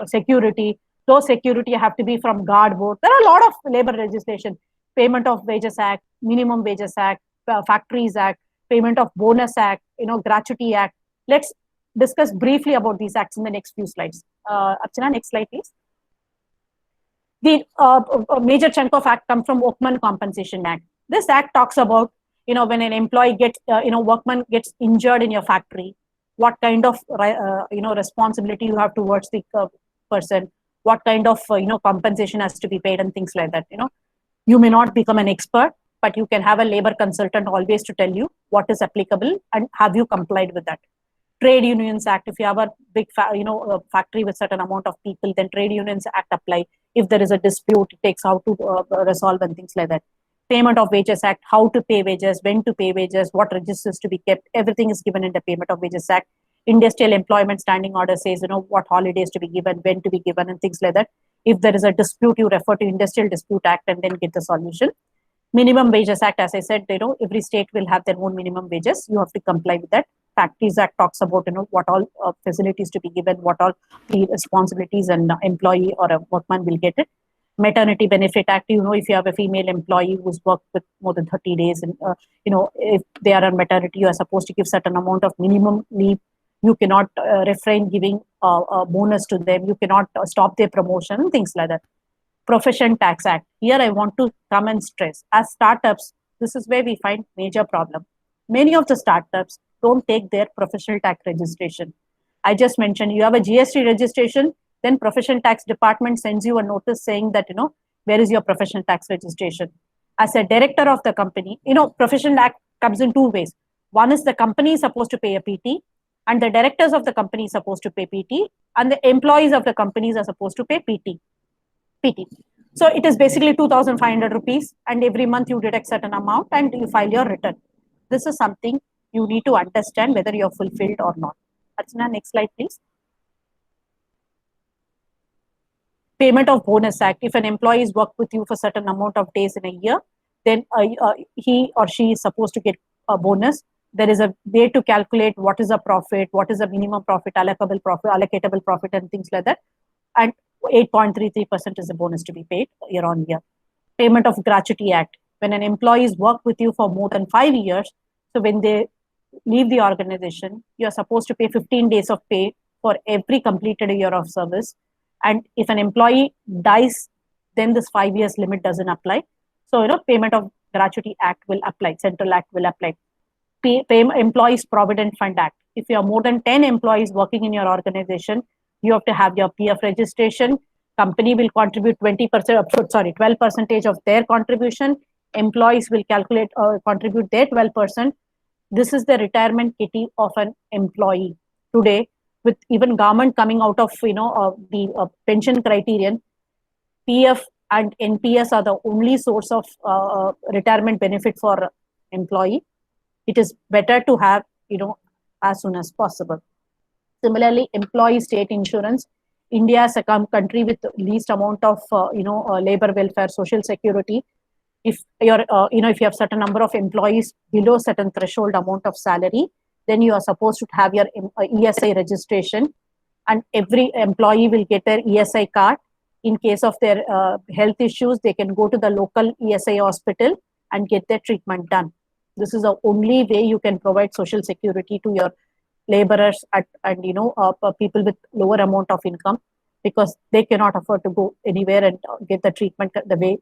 security, those security have to be from guard board. There are a lot of labor legislation, Payment of Wages Act, Minimum Wages Act, Factories Act, Payment of Bonus Act, Gratuity Act. Let's discuss briefly about these acts in the next few slides. Archana, next slide, please. The major chunk of act comes from Workman Compensation Act. This act talks about, when an employee gets, workman gets injured in your factory, what kind of, responsibility you have towards the person, what kind of, compensation has to be paid and things like that. You may not become an expert, but you can have a labor consultant always to tell you what is applicable and have you complied with that. Trade Unions Act, if you have a big, factory with certain amount of people, then Trade Unions Act apply. If there is a dispute, it takes how to resolve and things like that. Payment of Wages Act, how to pay wages, when to pay wages, what registers to be kept, everything is given in the Payment of Wages Act. Industrial Employment Standing Order says, what holidays to be given, when to be given, and things like that. If there is a dispute, you refer to Industrial Dispute Act and then get the solution. Minimum Wages Act, as I said, every state will have their own minimum wages. You have to comply with that. Factories Act talks about, what all facilities to be given, what all the responsibilities an employee or a workman will get it. Maternity Benefit Act, if you have a female employee who's worked with more than 30 days and, if they are on maternity, you are supposed to give certain amount of minimum leave. You cannot refrain giving a bonus to them. You cannot stop their promotion, things like that. Profession Tax Act. Here I want to come and stress, as startups, this is where we find major problem. Many of the startups don't take their professional tax registration. I just mentioned you have a GST registration, then professional tax department sends you a notice saying that, where is your professional tax registration? As a director of the company, professional act comes in two ways. One is the company is supposed to pay a PT, and the directors of the company is supposed to pay PT, and the employees of the companies are supposed to pay PT. So it is basically 2,500 rupees, and every month you deduct certain amount and you file your return. This is something you need to understand whether you're fulfilled or not. Archana, next slide, please. Payment of Bonus Act. If an employee is worked with you for certain amount of days in a year, then he or she is supposed to get a bonus. There is a way to calculate what is a profit, what is a minimum profit, allocable profit, allocatable profit, and things like that. And 8.33% is the bonus to be paid year on year. Payment of Gratuity Act. When an employee is worked with you for more than 5 years, so when they leave the organization, you're supposed to pay 15 days of pay for every completed year of service. And if an employee dies, then this 5 years limit doesn't apply. So, Payment of Gratuity Act will apply, Central Act will apply. Employees Provident Fund Act. If you have more than 10 employees working in your organization, you have to have your PF registration. Company will contribute 12% of their contribution. Employees will contribute their 12%. This is the retirement kitty of an employee. Today, with even government coming out of, the pension criterion, PF and NPS are the only source of retirement benefit for employee. It is better to have, as soon as possible. Similarly, employee state insurance. India is a country with least amount of, labor welfare, social security. If you're, if you have certain number of employees below certain threshold amount of salary, then you are supposed to have your ESI registration, and every employee will get their ESI card. In case of their health issues, they can go to the local ESI hospital and get their treatment done. This is the only way you can provide social security to your laborers and people with lower amount of income, because they cannot afford to go anywhere and get the treatment the way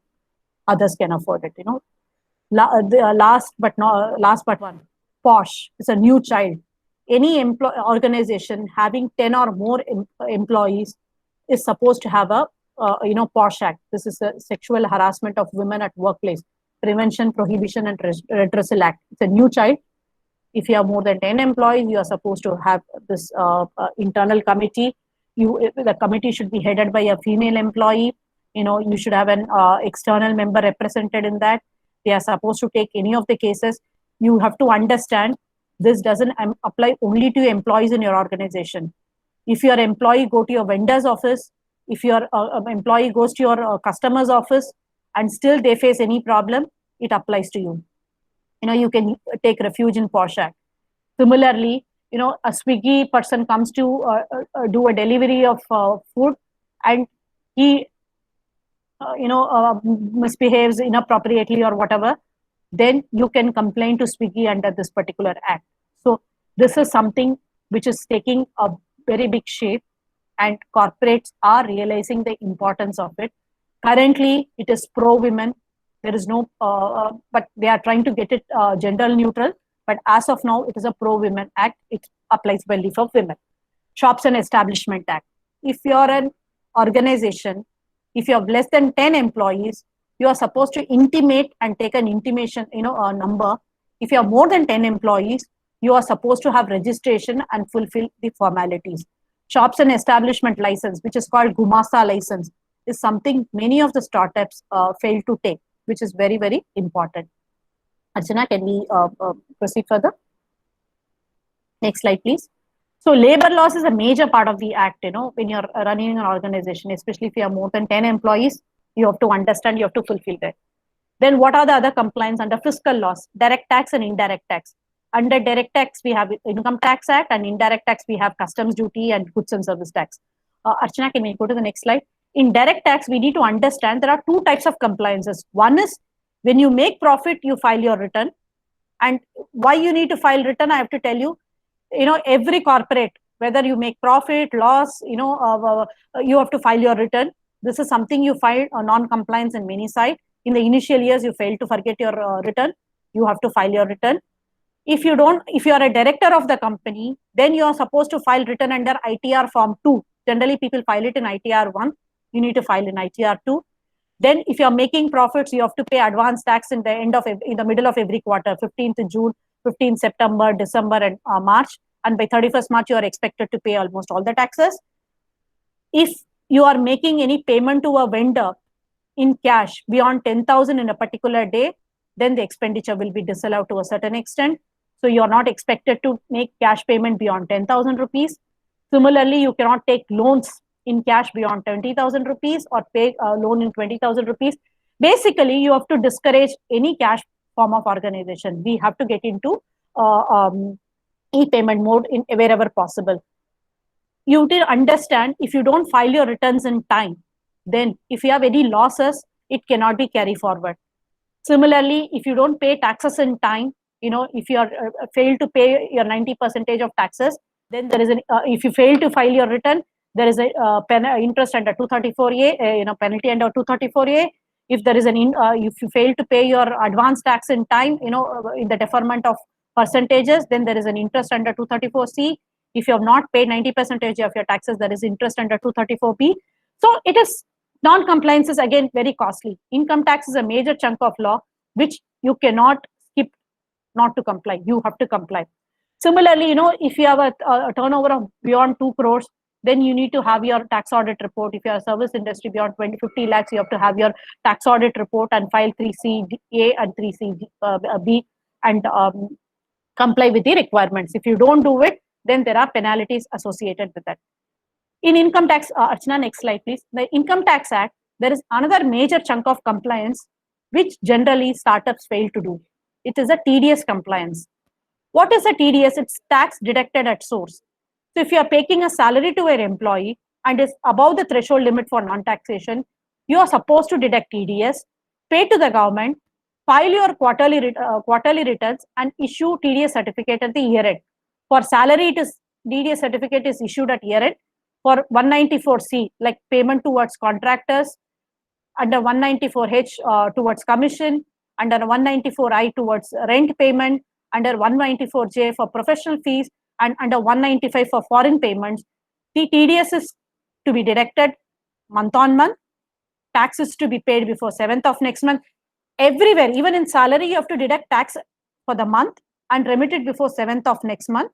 others can afford it. Last but one, POSH is a new child. Any organization having 10 or more employees is supposed to have a POSH Act. This is a Sexual Harassment of Women at Workplace Prevention, Prohibition and Redressal Act. It's a new child. If you have more than 10 employees, you are supposed to have this internal committee. The committee should be headed by a female employee. You should have an external member represented in that. They are supposed to take any of the cases. You have to understand this doesn't apply only to employees in your organization. If your employee go to your vendor's office, if your employee goes to your customer's office and still they face any problem, it applies to you. You can take refuge in POSH Act. Similarly, a Swiggy person comes to do a delivery of food and he misbehaves inappropriately or whatever, then you can complain to Swiggy under this particular act. So this is something which is taking a very big shape, and corporates are realizing the importance of it. Currently, it is pro-women. There is no, but they are trying to get it gender neutral. But as of now, it is a pro-women act. It applies only for women. Shops and Establishment Act. If you are an organization, if you have less than 10 employees, you are supposed to intimate and take an intimation, a number. If you have more than 10 employees, you are supposed to have registration and fulfill the formalities. Shops and Establishment License, which is called Gumasa license, is something many of the startups fail to take, which is very, very important. Archana, can we proceed further? Next slide, please. So labor laws is a major part of the act, when you're running an organization, especially if you have more than 10 employees, you have to understand, you have to fulfill that. Then what are the other compliance under fiscal laws? Direct tax and indirect tax. Under direct tax, we have Income Tax Act, and indirect tax, we have customs duty and goods and service tax. Archana, can we go to the next slide? In direct tax, we need to understand there are two types of compliances. One is when you make profit, you file your return. And why you need to file return, I have to tell you, every corporate, whether you make profit, loss, you have to file your return. This is something you file a non-compliance in many sites. In the initial years, you fail to forget your return. You have to file your return. If you are a director of the company, then you are supposed to file return under ITR Form 2. Generally, people file it in ITR 1. You need to file in ITR 2. Then if you are making profits, you have to pay advance tax in the middle of every quarter, 15th June, 15th September, December, and March. And by 31st March, you are expected to pay almost all the taxes. If you are making any payment to a vendor in cash beyond 10,000 in a particular day, then the expenditure will be disallowed to a certain extent. So you are not expected to make cash payment beyond 10,000 rupees. Similarly, you cannot take loans in cash beyond 20,000 rupees or pay a loan in 20,000 rupees. Basically, you have to discourage any cash form of organization. We have to get into e-payment mode in wherever possible. You need to understand, if you don't file your returns in time, then if you have any losses, it cannot be carried forward. Similarly, if you don't pay taxes in time, if you are failed to pay your 90% of taxes, then there is if you fail to file your return, there is a interest under 234A, penalty under 234A. If there is if you fail to pay your advance tax in time, in the deferment of percentages, then there is an interest under 234C. If you have not paid 90% of your taxes, there is interest under 234B. So it is non-compliance is again very costly. Income tax is a major chunk of law which you cannot skip not to comply. You have to comply. Similarly, if you have a turnover of beyond 2 crores, then you need to have your tax audit report. If you are a service industry beyond 50 lakhs, you have to have your tax audit report and file 3C-A and 3C-B and comply with the requirements. If you don't do it, then there are penalties associated with that. In income tax, Archana, next slide, please. The Income Tax Act, there is another major chunk of compliance which generally startups fail to do. It is a TDS compliance. What is a TDS? It's tax deducted at source. So if you are paying a salary to an employee and is above the threshold limit for non-taxation, you are supposed to deduct TDS, pay to the government, file your quarterly returns and issue TDS certificate at the year end. For salary, TDS certificate is issued at year end. For 194C, like payment towards contractors, under 194H towards commission, under 194I towards rent payment, under 194J for professional fees, and under 195 for foreign payments, the TDS is to be deducted month on month. Tax is to be paid before 7th of next month. Everywhere, even in salary, you have to deduct tax for the month and remit it before 7th of next month.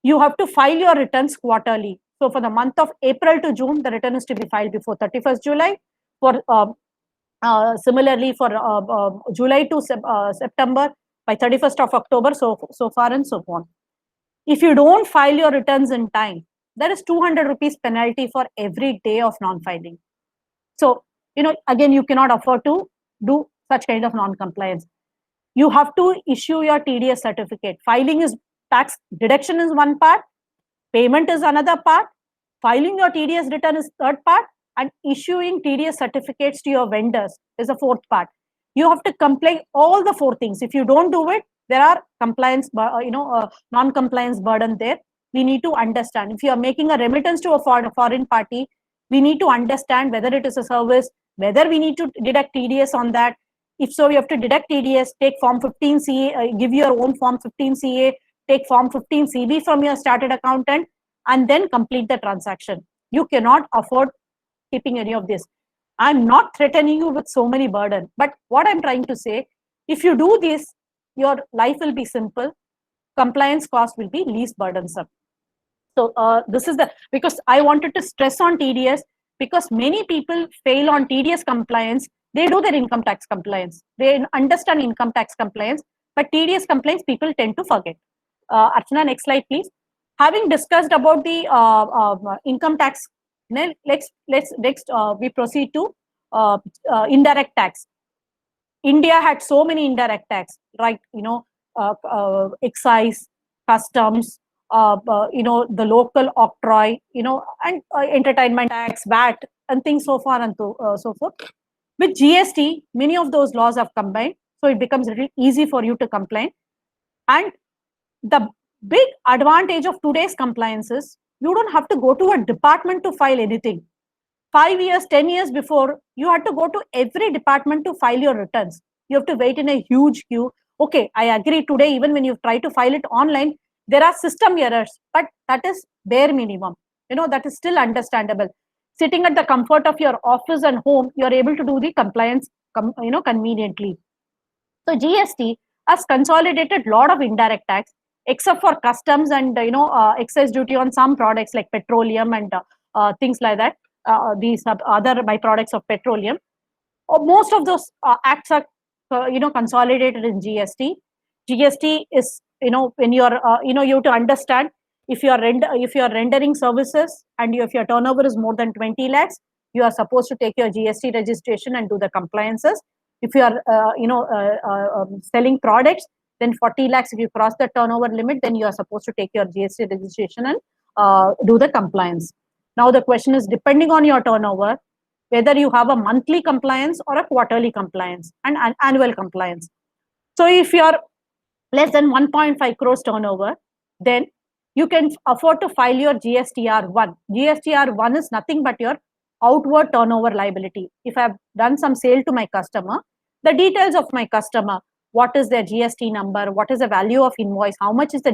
You have to file your returns quarterly. So for the month of April to June, the return is to be filed before 31st July. For similarly for July to September by 31st of October, so far and so on. If you don't file your returns in time, there is 200 rupees penalty for every day of non-filing. So, again, you cannot afford to do such kind of non-compliance. You have to issue your TDS certificate. Filing is tax deduction is one part, payment is another part, filing your TDS return is third part, and issuing TDS certificates to your vendors is a fourth part. You have to comply all the four things. If you don't do it, there are compliance, non-compliance burden there. We need to understand. If you are making a remittance to a foreign party, we need to understand whether it is a service, whether we need to deduct TDS on that. If so, you have to deduct TDS, take Form 15CA, give your own Form 15CA, take Form 15CB from your started accountant, and then complete the transaction. You cannot afford keeping any of this. I'm not threatening you with so many burden, but what I'm trying to say, if you do this, your life will be simple, compliance cost will be least burdensome. So this is because I wanted to stress on TDS, because many people fail on TDS compliance. They do their income tax compliance. They understand income tax compliance, but TDS compliance people tend to forget. Archana, next slide, please. Having discussed about the income tax, let's next we proceed to indirect tax. India had so many indirect tax, right? Excise, customs, the local octroi, and entertainment tax, VAT, and things so far and so forth. With GST, many of those laws have combined, so it becomes really easy for you to comply. And the big advantage of today's compliance is you don't have to go to a department to file anything. 5 years, 10 years before, you had to go to every department to file your returns. You have to wait in a huge queue. Okay, I agree, today, even when you try to file it online, there are system errors, but that is bare minimum. That is still understandable. Sitting at the comfort of your office and home, you are able to do the compliance, conveniently. So GST has consolidated a lot of indirect tax, except for customs and excise duty on some products like petroleum and things like that. These other byproducts of petroleum. Most of those acts are consolidated in GST. GST is when you're you have to understand, if you are rendering services and if your turnover is more than 20 lakhs, you are supposed to take your GST registration and do the compliances. If you are selling products, then 40 lakhs, if you cross the turnover limit, then you are supposed to take your GST registration and do the compliance. Now the question is, depending on your turnover, whether you have a monthly compliance or a quarterly compliance and an annual compliance. So if you are less than 1.5 crores turnover, then you can afford to file your GSTR1. GSTR1 is nothing but your outward turnover liability. If I have done some sale to my customer, the details of my customer, what is their GST number, what is the value of invoice, how much is the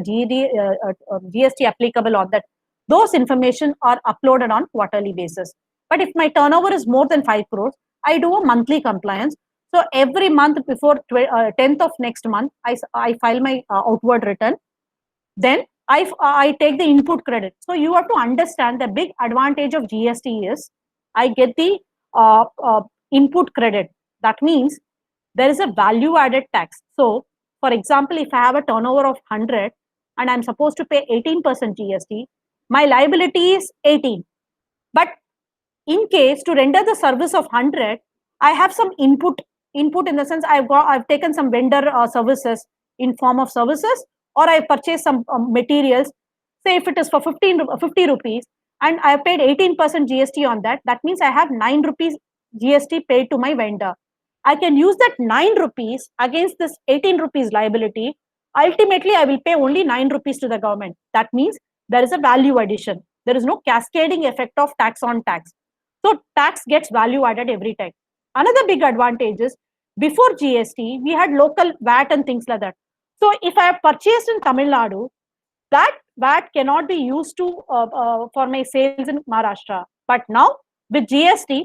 GST applicable on that, those information are uploaded on quarterly basis. But if my turnover is more than 5 crores, I do a monthly compliance. So every month before 10th of next month, I file my outward return. Then I take the input credit. So you have to understand the big advantage of GST is I get the input credit. That means there is a value added tax. So for example, if I have a turnover of 100 and I'm supposed to pay 18% GST, my liability is 18. But in case to render the service of 100, I have some input in the sense I've taken some vendor services in form of services, or I purchased some materials. Say if it is for 50 rupees and I have paid 18% GST on that, that means I have 9 rupees GST paid to my vendor. I can use that 9 rupees against this 18 rupees liability. Ultimately, I will pay only 9 rupees to the government. That means there is a value addition. There is no cascading effect of tax on tax. So tax gets value added every time. Another big advantage is before GST, we had local VAT and things like that. So if I have purchased in Tamil Nadu, that VAT cannot be used to for my sales in Maharashtra. But now with GST,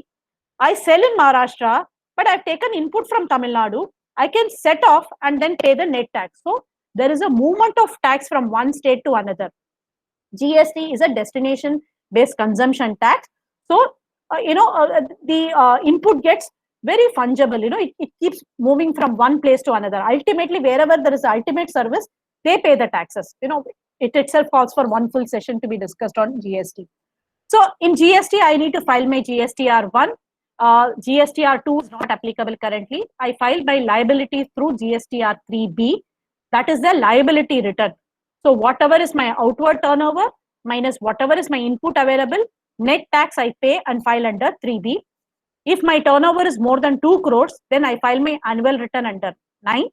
I sell in Maharashtra, but I've taken input from Tamil Nadu. I can set off and then pay the net tax. So there is a movement of tax from one state to another. GST is a destination based consumption tax. So, the input gets very fungible. It keeps moving from one place to another. Ultimately, wherever there is ultimate service, they pay the taxes. It itself calls for one full session to be discussed on GST. So in GST, I need to file my GSTR1. GSTR2 is not applicable currently. I filed my liability through GSTR3B. That is the liability return. So whatever is my outward turnover minus whatever is my input available, net tax I pay and file under 3B. If my turnover is more than 2 crores, then I file my annual return under 9.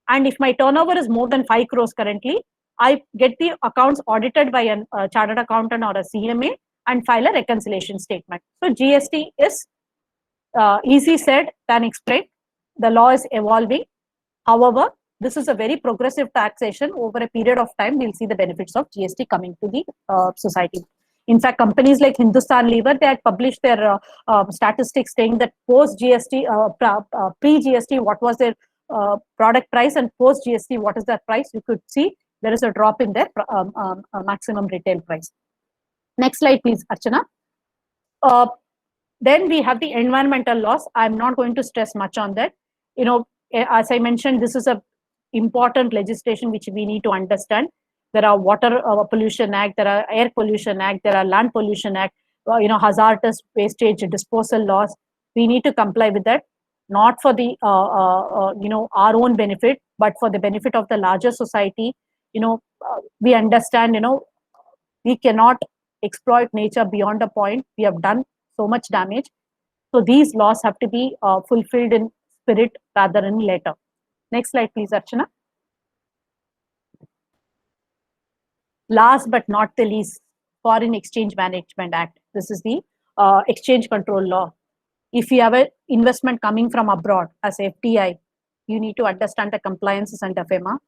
And if my turnover is more than 5 crores currently, I get the accounts audited by a chartered accountant or a CMA and file a reconciliation statement. So GST is easy said than explained. The law is evolving. However, this is a very progressive taxation. Over a period of time, we'll see the benefits of GST coming to the society. In fact, companies like Hindustan Lever, they had published their statistics saying that post GST, pre GST, what was their product price, and post GST, what is their price? You could see there is a drop in their maximum retail price. Next slide, please, Archana. Then we have the environmental laws. I'm not going to stress much on that. As I mentioned, this is a important legislation which we need to understand. There are Water Pollution Act, there are Air Pollution Act, there are Land Pollution Act, hazardous wastage disposal laws. We need to comply with that, not for the our own benefit, but for the benefit of the larger society. We understand, we cannot exploit nature beyond a point. We have done so much damage. So these laws have to be fulfilled in spirit rather than letter. Next slide, please, Archana. Last but not the least, Foreign Exchange Management Act. This is the exchange control law. If you have an investment coming from abroad as FDI, you need to understand the compliances under FEMA.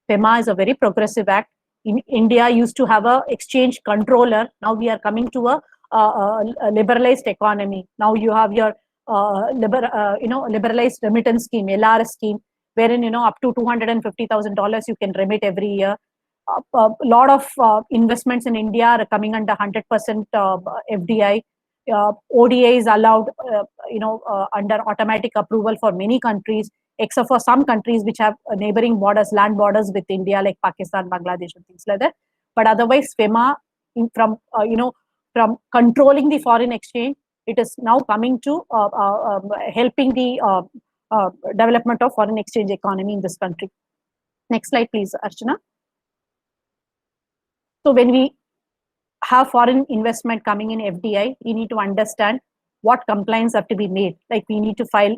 FEMA is a very progressive act. In India, used to have a exchange controller. Now we are coming to a liberalized economy. Now you have your liberalized remittance scheme, LRS scheme, wherein up to $250,000 you can remit every year. A lot of investments in India are coming under 100% FDI. ODA is allowed, under automatic approval for many countries, except for some countries which have neighboring borders, land borders with India, like Pakistan, Bangladesh, and things like that. But otherwise, FEMA, from controlling the foreign exchange, it is now coming to helping the development of foreign exchange economy in this country. Next slide, please, Archana. So when we have foreign investment coming in FDI, we need to understand what compliance have to be made. Like we need to file,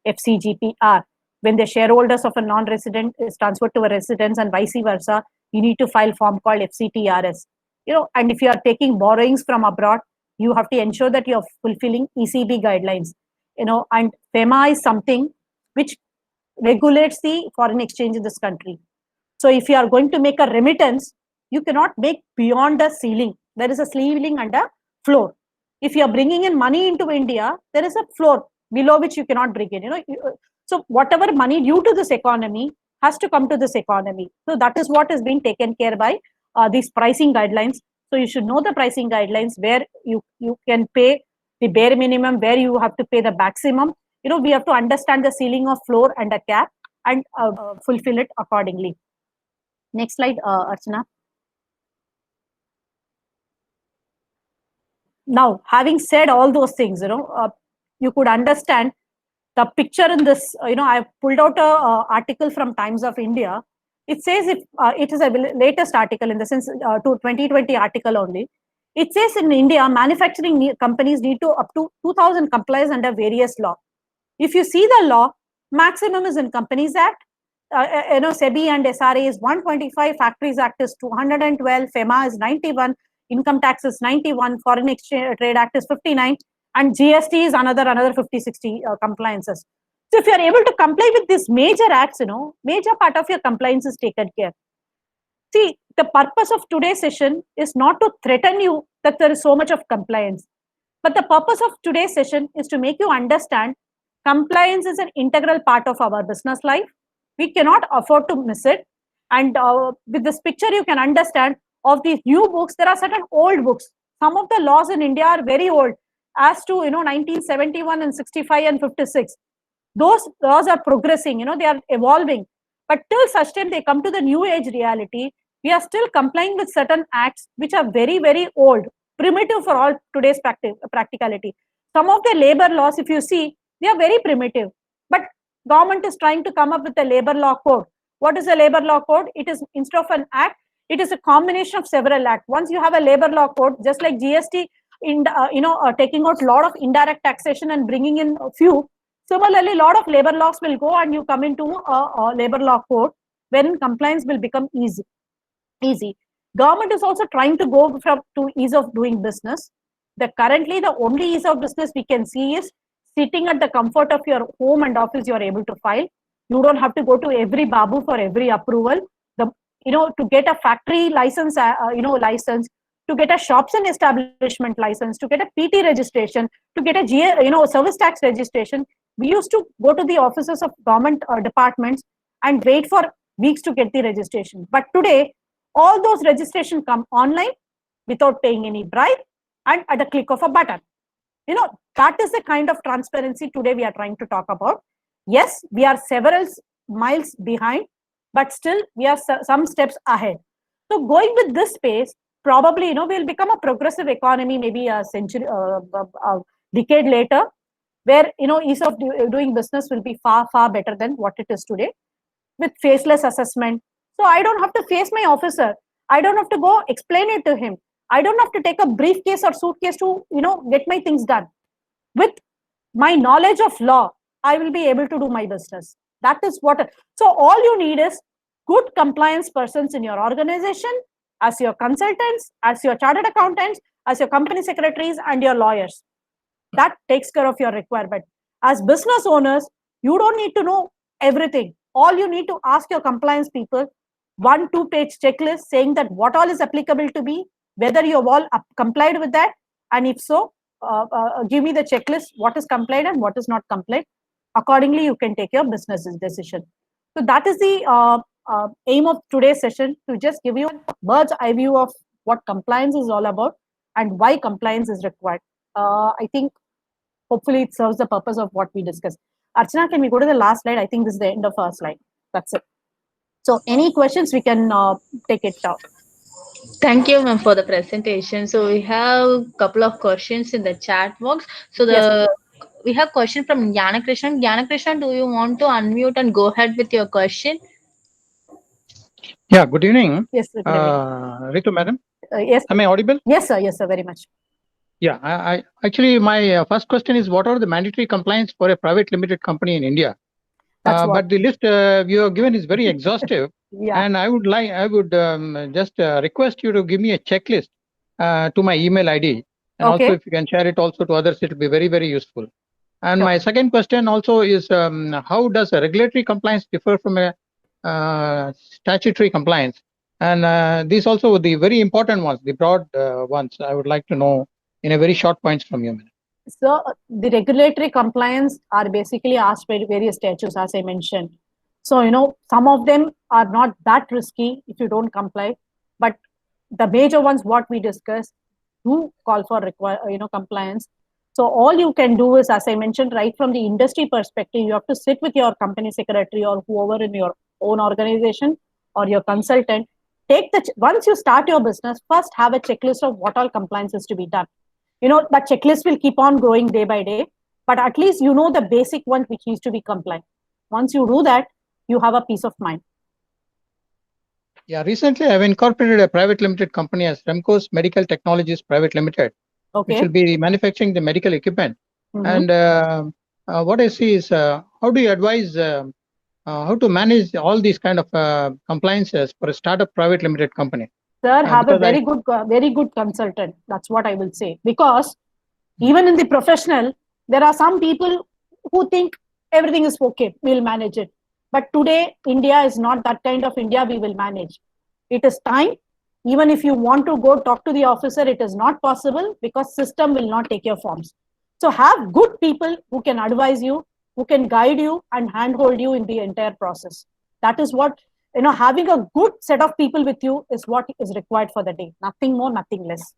FCGPR. When the shareholders of a non-resident is transferred to a residence and vice versa, you need to file form called FCTRS. And if you are taking borrowings from abroad, you have to ensure that you are fulfilling ECB guidelines. And FEMA is something which regulates the foreign exchange in this country. So if you are going to make a remittance, you cannot make beyond the ceiling. There is a ceiling and a floor. If you are bringing in money into India, there is a floor below which you cannot bring in. So whatever money due to this economy has to come to this economy. So that is what is being taken care by these pricing guidelines. So you should know the pricing guidelines where you can pay the bare minimum, where you have to pay the maximum. We have to understand the ceiling of floor and a cap and fulfill it accordingly. Next slide, Archana. Now, having said all those things, you could understand the picture in this. I pulled out a article from Times of India. It says it is a latest article in the sense to 2020 article only. It says in India, manufacturing companies need to up to 2,000 complies under various law. If you see the law, maximum is in Companies Act. SEBI and SRA is 125, Factories Act is 212, FEMA is 91, income tax is 91, Foreign Exchange Trade Act is 59, and GST is another 50, 60 compliances. So if you are able to comply with these major acts, major part of your compliance is taken care. See, the purpose of today's session is not to threaten you that there is so much of compliance, but the purpose of today's session is to make you understand compliance is an integral part of our business life. We cannot afford to miss it. And with this picture, you can understand of these new books, there are certain old books. Some of the laws in India are very old, as to 1971 and 65 and 56. Those laws are progressing, they are evolving. But till such time they come to the new age reality, we are still complying with certain acts which are very, very old, primitive for all today's practicality. Some of the labor laws, if you see, they are very primitive. But government is trying to come up with a labor law code. What is a labor law code? It is, instead of an act, it is a combination of several acts. Once you have a labor law code, just like GST, taking out a lot of indirect taxation and bringing in a few. Similarly, a lot of labor laws will go and you come into a labor law code when compliance will become easy. Government is also trying to go to ease of doing business. Currently, the only ease of business we can see is sitting at the comfort of your home and office, you are able to file. You don't have to go to every babu for every approval. To get a factory license, license, to get a shops and establishment license, to get a PT registration, to get a service tax registration. We used to go to the offices of government departments and wait for weeks to get the registration. But today, all those registrations come online without paying any bribe and at a click of a button. That is the kind of transparency today we are trying to talk about. Yes, we are several miles behind, but still we are some steps ahead. So going with this pace, probably, we'll become a progressive economy maybe a century, a decade later, where, ease of doing business will be far, far better than what it is today, with faceless assessment. So I don't have to face my officer. I don't have to go explain it to him. I don't have to take a briefcase or suitcase to, get my things done. With my knowledge of law, I will be able to do my business. That is what. So all you need is good compliance persons in your organization, as your consultants, as your chartered accountants, as your company secretaries, and your lawyers. That takes care of your requirement. As business owners, you don't need to know everything. All you need to ask your compliance people 1-2 page checklist saying that what all is applicable to me, whether you have all complied with that, and if so, give me the checklist, what is complied and what is not complied. Accordingly, you can take your business decision. So that is the aim of today's session, to just give you a bird's eye view of what compliance is all about and why compliance is required. I think hopefully it serves the purpose of what we discussed. Archana, can we go to the last slide? I think this is the end of our slide. That's it. So any questions, we can take it out. Thank you, ma'am, for the presentation. So we have a couple of questions in the chat box. So we have question from Jnana Krishnan. Jnana Krishnan, do you want to unmute and go ahead with your question? Yeah, good evening. Yes, good evening. Ritu, madam. Yes. Am I audible? Yes, sir. Yes, sir. Very much. Yeah, I actually, my first question is, what are the mandatory compliance for a private limited company in India? But the list you have given is very exhaustive. Yeah. And I would just request you to give me a checklist to my email ID. And also, if you can share it also to others, it will be very, very useful. And my second question also is, how does a regulatory compliance differ from a statutory compliance? And these also the very important ones, the broad ones, I would like to know in a very short points from you. So the regulatory compliance are basically asked by various statutes, as I mentioned. So, some of them are not that risky if you don't comply, but the major ones, what we discussed, do call for compliance. So all you can do is, as I mentioned, right from the industry perspective, you have to sit with your company secretary or whoever in your own organization or your consultant. Once you start your business, first have a checklist of what all compliance is to be done. That checklist will keep on growing day by day, but at least the basic one which needs to be compliant. Once you do that, you have a peace of mind. Yeah, recently I've incorporated a private limited company as Remco's Medical Technologies Private Limited, which will be manufacturing the medical equipment. And what I see is how do you advise how to manage all these kind of compliances for a startup private limited company? Sir, have a Because very good consultant. That's what I will say. Because even in the professional, there are some people who think everything is okay, we'll manage it. But today, India is not that kind of India we will manage. It is time. Even if you want to go talk to the officer, it is not possible because system will not take your forms. So have good people who can advise you, who can guide you and handhold you in the entire process. That is what, having a good set of people with you is what is required for the day. Nothing more, nothing less.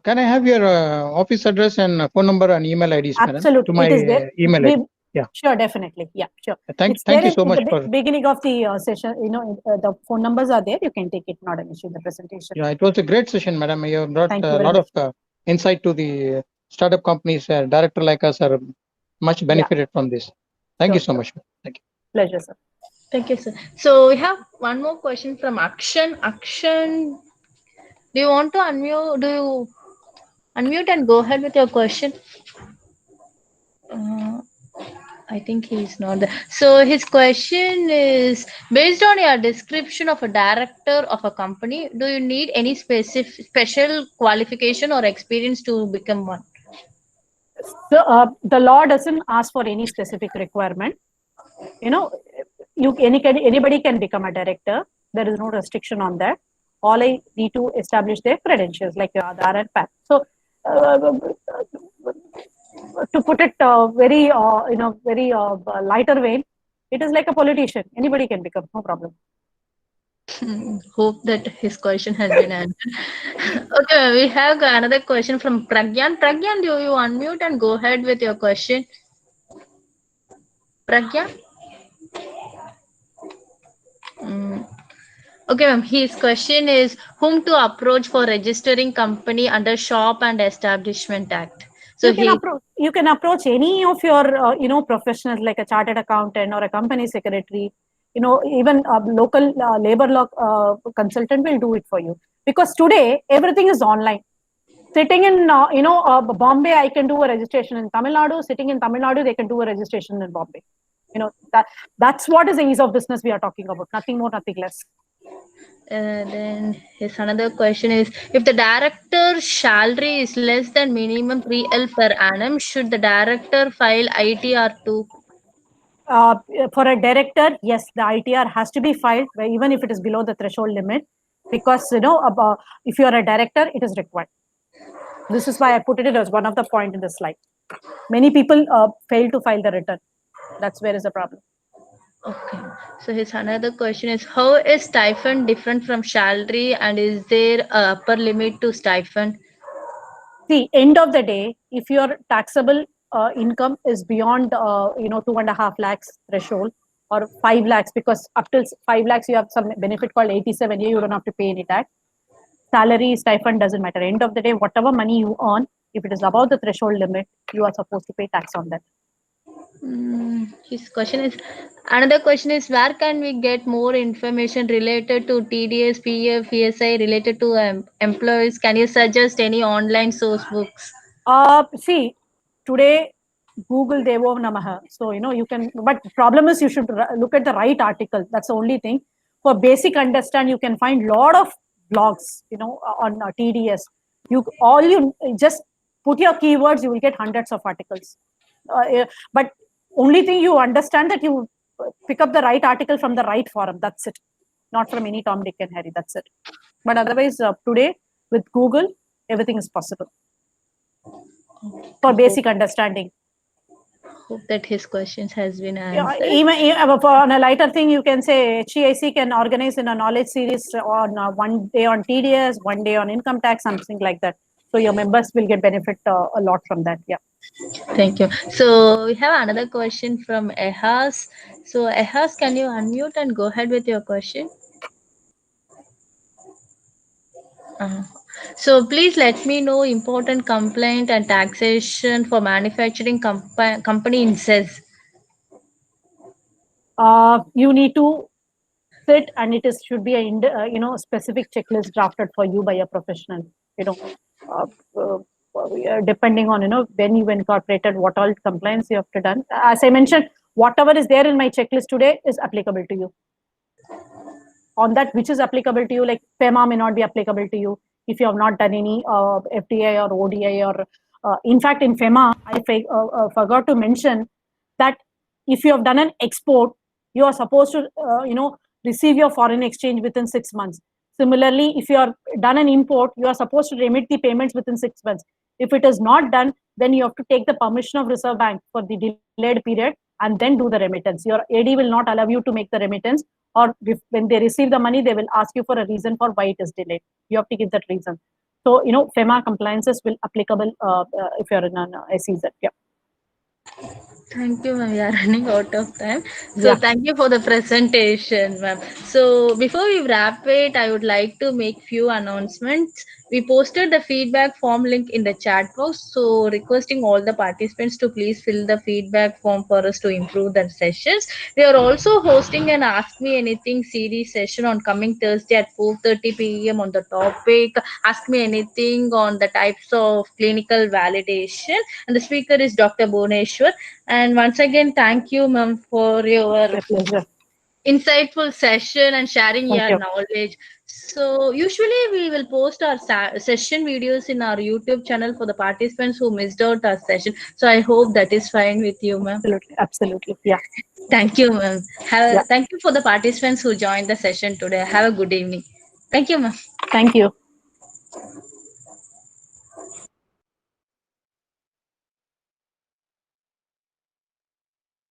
can I have your office address and phone number and email IDs, madam, Absolutely. to my It is there. email ID? Yeah. Sure, definitely. Yeah, sure. Thank It's there you so in much the for. beginning of the session. The phone numbers are there. You can take it. Not an issue in the presentation. Yeah, it was a great session, madam. You have brought Thank you a very lot much. of insight to the startup companies. Director like us are much benefited from this. Thank you so much. Thank you. Pleasure, sir. Thank you, sir. So we have one more question from Akshan. Akshan, do you want to unmute? Do you unmute and go ahead with your question? I think he's not there. So his question is, based on your description of a director of a company, do you need any special qualification or experience to become one? So the law doesn't ask for any specific requirement. Anybody can become a director. There is no restriction on that. All I need to establish their credentials, like your Aadhaar and PAN. So, to put it very lighter vein, it is like a politician. Anybody can become, no problem. Hope that his question has been answered. Okay, we have another question from Pragyan. Pragyan, do you unmute and go ahead with your question? Pragyan? Okay, ma'am. His question is whom to approach for registering company under Shop and Establishment Act. So you can approach any of your professionals like a chartered accountant or a company secretary. Even a local labor law consultant will do it for you, because today everything is online. Sitting in Bombay, I can do a registration in Tamil Nadu. Sitting in Tamil Nadu, they can do a registration in Bombay. That's what is the ease of business we are talking about. Nothing more, nothing less. Then his another question is, if the director's salary is less than minimum 3L per annum, should the director file ITR too? For a director, yes, the ITR has to be filed, even if it is below the threshold limit, because if you are a director, it is required. This is why I put it as one of the point in the slide. Many people fail to file the return. That's where is the problem. Okay. So his another question is, how is stipend different from salary, and is there a upper limit to stipend? See, end of the day, if your taxable income is beyond 2.5 lakhs threshold or 5 lakhs, because up till 5 lakhs you have some benefit called 87A, you don't have to pay any tax. Salary, stipend doesn't matter. End of the day, whatever money you earn, if it is above the threshold limit, you are supposed to pay tax on that. His question is, another question is, where can we get more information related to TDS, PF, ESI related to employees? Can you suggest any online source books? See, today Google Devo Namaha. So, you can, but the problem is you should look at the right article. That's the only thing. For basic understand, you can find lot of blogs, on TDS. You just put your keywords, you will get hundreds of articles. But only thing you understand that you pick up the right article from the right forum. That's it. Not from any Tom, Dick and Harry. That's it. But otherwise, today with Google, everything is possible for basic understanding. Hope that his questions has been answered. Even on a lighter thing, you can say HEIC can organize in a knowledge series on one day on TDS, one day on income tax, something like that. So your members will get benefit a lot from that. Yeah. Thank you. So we have another question from Ehas. So Ehas, can you unmute and go ahead with your question? So please let me know important complaint and taxation for manufacturing company in CES. You need to sit, and should be a specific checklist drafted for you by a professional. depending on, when you incorporated, what all compliance you have to done. As I mentioned, whatever is there in my checklist today is applicable to you. On that, which is applicable to you, like FEMA may not be applicable to you if you have not done any FDI or ODI, or in fact, in FEMA, I forgot to mention that if you have done an export, you are supposed to, receive your foreign exchange within 6 months. Similarly, if you have done an import, you are supposed to remit the payments within 6 months. If it is not done, then you have to take the permission of Reserve Bank for the delayed period and then do the remittance. Your AD will not allow you to make the remittance, or when they receive the money, they will ask you for a reason for why it is delayed. You have to give that reason. So, FEMA compliances will applicable if you're in an SEZ. Yeah. Thank you, ma'am. We are running out of time. So thank you for the presentation, ma'am. So before we wrap it, I would like to make few announcements. We posted the feedback form link in the chat box. So requesting all the participants to please fill the feedback form for us to improve the sessions. We are also hosting an Ask Me Anything series session on coming Thursday at 4:30 p.m. on the topic Ask Me Anything on the types of clinical validation. And the speaker is Dr. Bhuneshwar. And once again, thank you, ma'am, for your My pleasure. insightful session and sharing Thank your you. knowledge. So, usually we will post our session videos in our YouTube channel for the participants who missed out our session. So, I hope that is fine with you, ma'am. Absolutely. Yeah. Thank you, ma'am. Thank you for the participants who joined the session today. Have a good evening. Thank you, ma'am. Thank you.